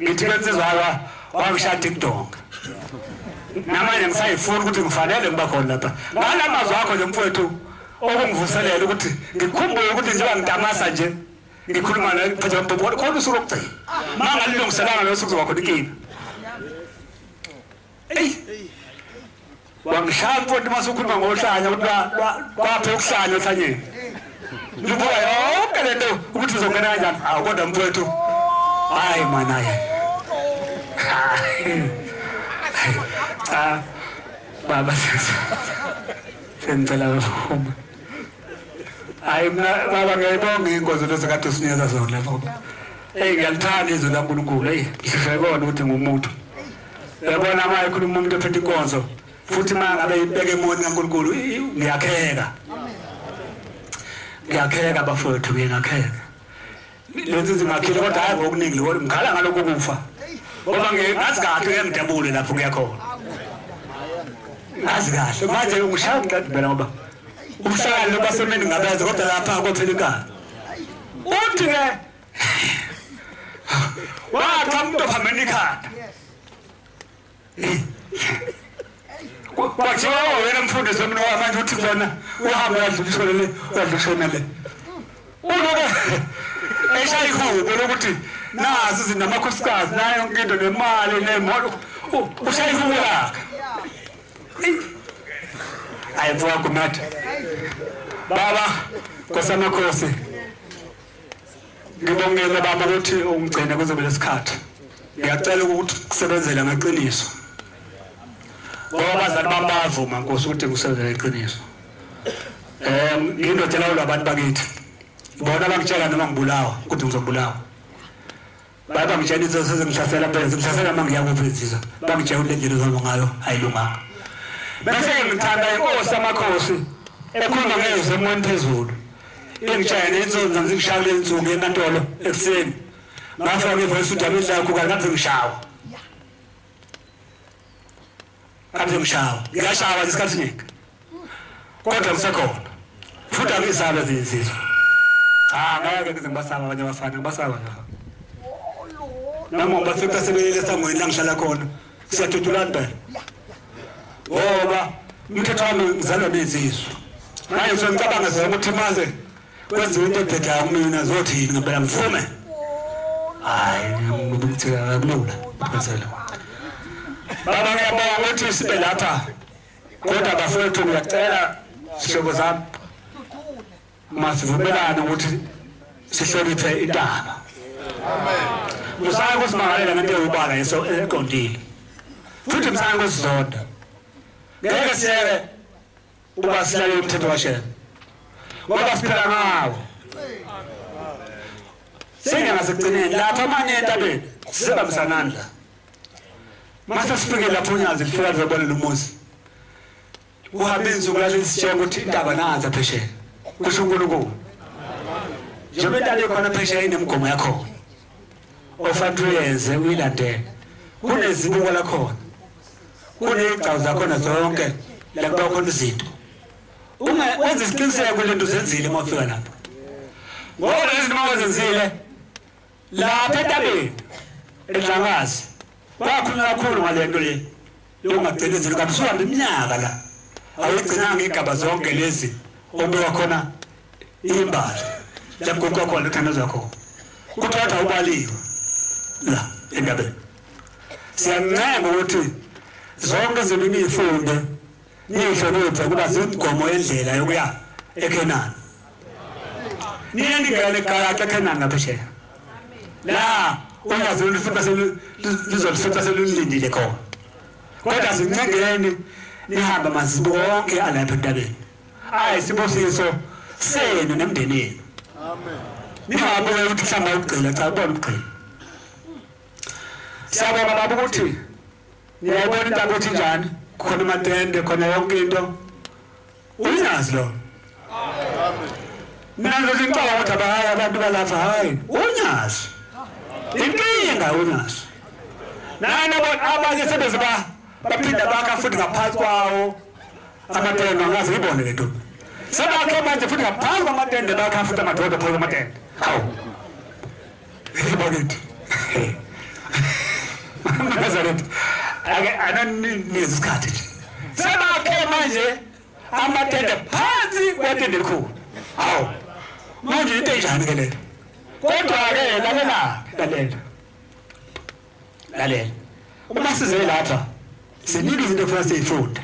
ngithi bensizwa wangishada ikudonga namanje ngisayifuna ukuthi ngifanele ngiba khona lapha ngalamazwi akho nje mfowethu okungivuselela ukuthi ngikhumbule ukuthi njengoba ngidamasa nje ngikhuluma nawe phethe mbona khona usuku lokugcina mangalilungiselanga lo suku wakho inkinga wangishaya mfowethu masukhuluma ngohlanya ukuthi kwaphe ukuhlanya ohlanyeni libuka yonke lento ukuthi uzongena kanjani awu kodwa mfowethu hayi mana baba senzela uma hayi baba ngiyibonga ingozi lezikade usinikeza zona lapho ngiyalithanda izwi laNkulunkulu ngiyabona ukuthi ngumuntu yabona uma ekhuluma umuntu ophethe inkonzo futhi mangabe ibeke emoni kaNkulunkulu ngiyakheka bafowethu ngiyakheka lezi zingakhile kodwa hayi ngokuningi lokho ngikhala ngalokho kufa ngoba ngazi kahle ngiyadabule lapho ngiyakhona ngazi kahle manje ngishaya ngicela ngoba umhlali lobasemeni ngabenza kodwa lapha kophela inkani uthi ke wathi umuntu ophameni ikhanda kwathiwa wena mfundisi wami manje uthi khona uhambe wadlushona le unoke eshaya ihubo lokuthi nazi izinto amakhosikazi nayo yonke into nemali nemoto ushaya ihubo lakhe ayivuka kumatha baba kwasamakhosi ngibongela baba ukuthi ungigcine kuzobe lesikhathi ngiyacela ukuthi kusebenzele ngeqiniso ngoba bazali bami bavuma Nkosi ukuthi ngisebenzele ngeqiniso ngindodela labantu bakithi bona bangitshela noma ngibulawa ukuthi ngizobulawa baba ngitshela izinto sezingihlasela phela ngihlasela mangiya kuphezisa bangitshela le ndlela zami ngayo ayilunganga bese ngithanda inkosi amakhosi ekhuluma ngezwe emoyeni phezulu ingitshayela insonza ngishayela insuku enkantolo ekseni ngafika ngevoice udabeni lakho kanti ngishawa ngiyashawa isikhathi siningi kodwa ngisekhona futhi angisaba izinsizwa ngeke ngize ngibasaba abanye abafana ngibasaba nami ngibafika sebelele esangweni la ngihlala khona siyathuthulana phela ngoba umthetho wami ngizalwa nezizwe manje ngicabanga zona ukuthi maze kwenziwe into ebhedayo kumina zothini ngempela ngivume hayi ngikuthi akulula kwenzela baba ngiyabonga ukuthi sibe lapha kodwa bafowethu ngiyacela sihlobo zami masivumelane ukuthi sihloniphe intaba musaya kusimangalela ngento yobala eqondile futhi musaya kusizonda ngeke siyeke uba silale umthetho washela ngoba siphila ngawo sengasekugcineni lapha amanye entabeni sisebambisanandla mase sifike lapho unyazi lifika lizobonela umuzi uhambe insuku lalesitshela ukuthi intaba naza phesheya kusho uNkulunkulu njengoba intaba ikhona phesheya inemgomo yakho ofanele uyenze uyilandele kunezibuko lakhona kuney'gcawu zakhona zonke la kuba khona izinto wenza isiqiniseko lento uzenzile uma ufika lapho ngoba lezi zinto uma uzenzile lapha entabeni eDlangazi bakhulunywa kakhulu ngale nto le yokungagcini izinto kanti usuhambe iminyaka la awuyigcinanga iy'gaba zonke lezi obeka khona imbali lapho khona uthandaza khona kuthatha ubaliwe la endabeni siyanceba ukuthi zonke izinto niyifunde niyihloniphe kuba zimigomo yendlela yokuya eKenani niye ningene eGalata eKenani ngaphesheya la ungazi lizolifika selulindile khona kodwa zincengeni nihamba mazibu wonke alapha entabeni ayisibusiso senu nemndenini ningabuye ukuthi hlamba ukugcina cha ubona ukugcina siyabona baba ukuthi niyayibona intaba ukuthi njani khona amatende khona yonke into uyazi lo nanzo zincaba ukuthi abantu balapha hayi unyazi inkinga unyazi nani abanye sebeziba baphinda bakha futhi ngaphansi kwawo amatende angazi ngibone le nto sebakhe manje futhi ngaphansi kwamatende bakha futhi amadoda phansi kwamatende hawu ibakithi Nazareth ananinikeza isikhathi nje sebakhe manje amatende phansi kwatende likhulu hawu manje into enjani ke le kodwa-ke lalela uma size lapha siningi izinto ekufanele siyifunde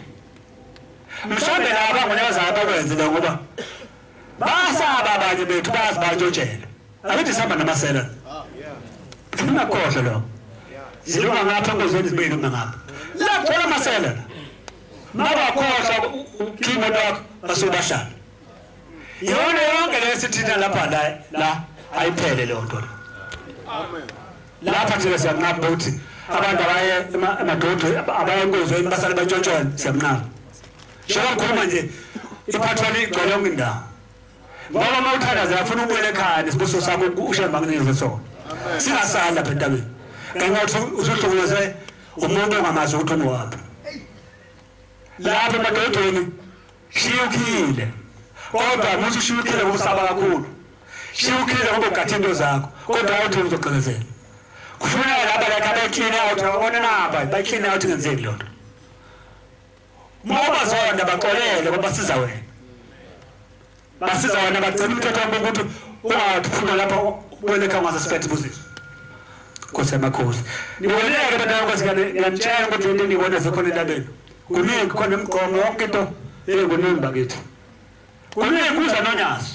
mhlawumbe laba ngonyakazayo bakwenzile ngoba basaba abanye bethu bayazibantshotshela abethi sihamba namasela sinakhohlwa lo zilunga ngapha ngozweni zibuyile uma ngapha la kuthola amasela mabakhohlwa ukhimo lwakho basubahlala yona yonke lesithina lapha la ayiphele leyo nto lapha thina siyanqaba ukuthi abantu abaye emadodo abaye enkozweni basale batshotshona siyanqaba njengoba ngikhuluma nje iphathwa igcwele yonke indawo ngoba uma uthandaza afuna ubuyele ekhaya nesibuso sakho ushemba kunikeze sona singasali lapha entabeni kanti usuhlukunyezwe umuntu ongamazi ukuthi ungowaphi lapha emadodeni shiyukhile kodwa muthi ushiyukhile ngokusaba kakhulu shiyukhile ngoba ugathe into zakho kodwa awuthi uzogqilezela kufuneka laba lakhe abe-clean out abone naba ba-clean out ngenzeki loo nto uma bazonda baxolele ngoba basiza wena bagcina umthetho wabo ukuthi ungaphuma lapha uboneka ungasuspect busiso Nkosi yamakhosi niboneke bantu ngiyamtshela ukuthi into enibona sekhona entabeni kuningi khona imigomo yonke into kuningi bakithi kuningi kuza nonyaso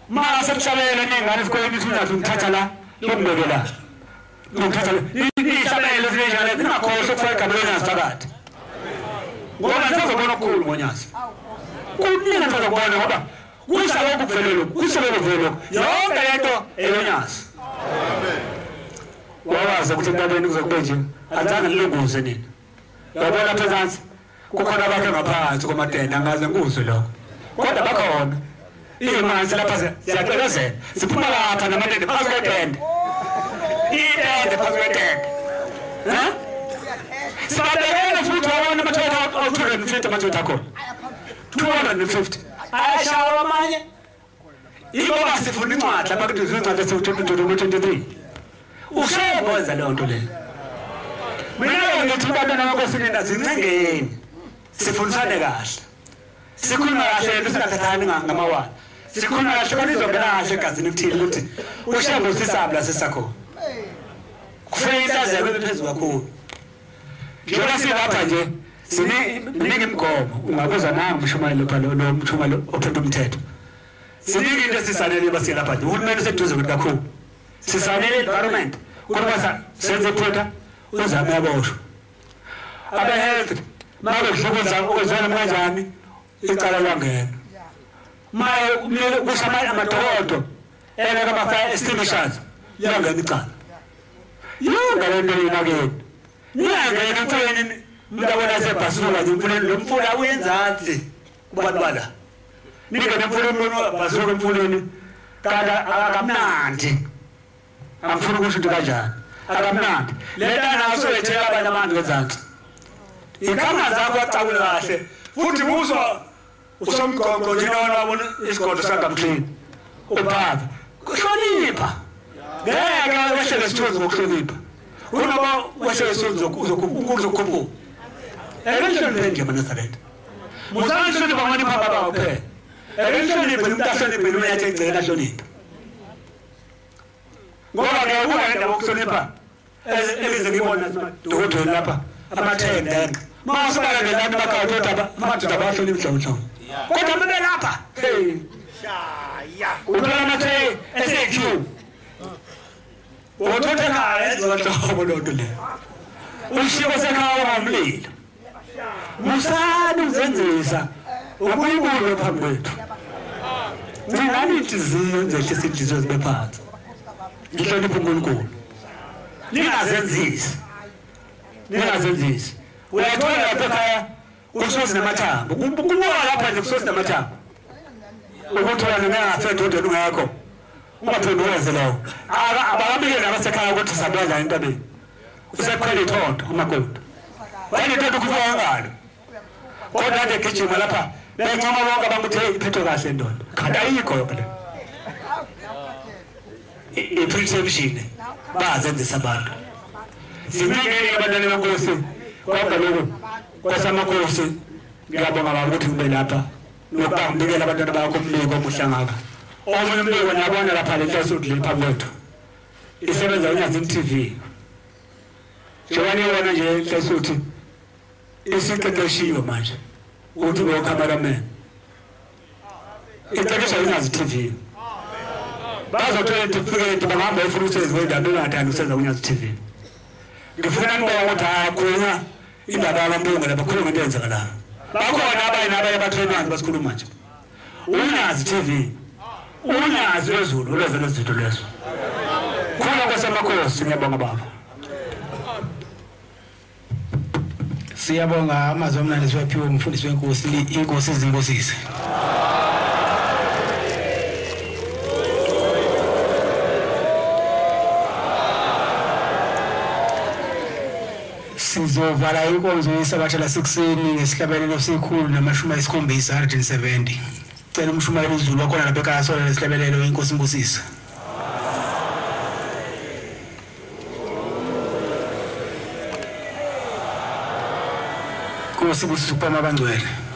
ma sekushabela nengane esikoleni isinyathi ngithatha la longibekela ngithatha la ishabela zinjalo ningakhohlwa ukufaka igama lonyaso phakathi ngoba sizobona okukhulu ngonyasi kuningi sizobona ngoba kusaloku kuvelelo kuselelo yonke lento elonyasi wawazi ukuthi entabeni kuzokube nje azange nilunguze nina yabona phezansi kukhona abakhe ngaphansi kwamatende angaze nguzwe lokho kodwa bakhona imanzi lapha siyacelezela siphuma lapha namatende phansi kwetende itende phansi kwetende sibabekele futhi wabona amathoyela awu-250 amathoyela akhona 250 ayashawa amanye ingoba sifuna incwadi lapha kuthi zincwadi esewu-2023 ushebo wenza leyo nto leyo mina ngithi abantwana bakosini zincengeni sifundisane kahle sikhuluma kahle into singathathani ngamawala sikhuluma kahle khona izongena kahle egazini kuthini ukuthi ushebo sisabla sisakhona kufanele inhlazeko phezulu kakhulu njengoba silapha nje siningi imigomo ungabuza nangu umshumayeli lo mshumayeli ophethe umthetho siningi into esisanele basilapha nje uhulumeni useduze kuthi kakhulu sisanele environment kuba senze iphutha uzame yaboshwa abe-health mabekuhlukuza ukwenzela kanjani icala langena maye kusha amadokodo enekama-fire extinguishers yangena icala yonke le nto yinakeni niyangena emfuleni mntabona yasebhasini kanye emfuleni lo mfula uyenzansi kubantu bala ningene emfuleni bhasuka emfuleni kanti akamnandi angifuna ukusho into kanjani akamnandi leta naso ethela abanye abantu ngezansi ikhama zakho acawule kahle futhi buso usomgongo njena wabona isigodo sangamhlini ubaba kuhlonipha ngeke washele isithunzi ngokuhlonipha unaba washele isithunzi zokukhupha eventually nje manasaletha musangisho ni bangani papa ba uphe eventually bemtasane benu yathengcela hlonipha ngoba ke uma ndaba ukuhlonipha ebize ngibona dokotela lapha amathende masibala ngelani bakawuthatha amadoda abahlonipha mhlawumbe kodwa bebe lapha hey shaya uthola mathe SQ uthatha khaya ezizahlobo lonto le ushiyo sekhaya wamlilo musani uzenzisa ukuyibulo phambi kwethu ngani inhliziyo nje isidlizo zibe phansi ngihlonipha uNkulunkulu ningazenzisi uyathola lapha ekhaya kusosi namathambo kubuka lapha nje kusosi namathambo ukuthola ningafethu odwa ungakho ungaphendwa wenze lawo ababike nabasekhaya ukuthi sabenza into abe usekhwela ithonto umakoti wayini into kukhona ngalo kodwa nje gijima lapha bencoma bonke abamuthe iphethwe kahle ndondo khanda ayikho yona i-perception bazenzisa abantu sincike abantwana benkosi kodwa lokho kwasamakhosi ngiyabonga baba ukuthi kube lapha nokubambekela abantwana bakho umliko omuhlangaka omunye umbiko nabona lapha lehlasuthi lephambi kwethu isebenza uNyazi TV jewani wona nje lehlasuthi isiqeqeshiwe manje ukuthi lo cameraman iqeqesha uNyazi TV bazothola certificate bahamba eFruitses wendaba engathanda usenza uNyazi TV ngifuna nibe ukuthi akhona indaba yabambungu lapha khona into eyenzakala bakhona abaye batrainers basikhuluma nje uNyazi TV uNyazi wezulu ulevele izinto lezo khona kwasemakhosi ngiyabonga baba siyabonga amazwi amnandi siwaphiwe umfundisi wenkosi inkosi izinkosisi sizovala inkonzo yesabatha lasekuseni ngesihlabelelo sikhulu nama-70 170 cela umshumayeli uZulu wakhona lapha ekhaya sola lesihlabelelo inkosi inkosisi Nkosi busipha abangcwele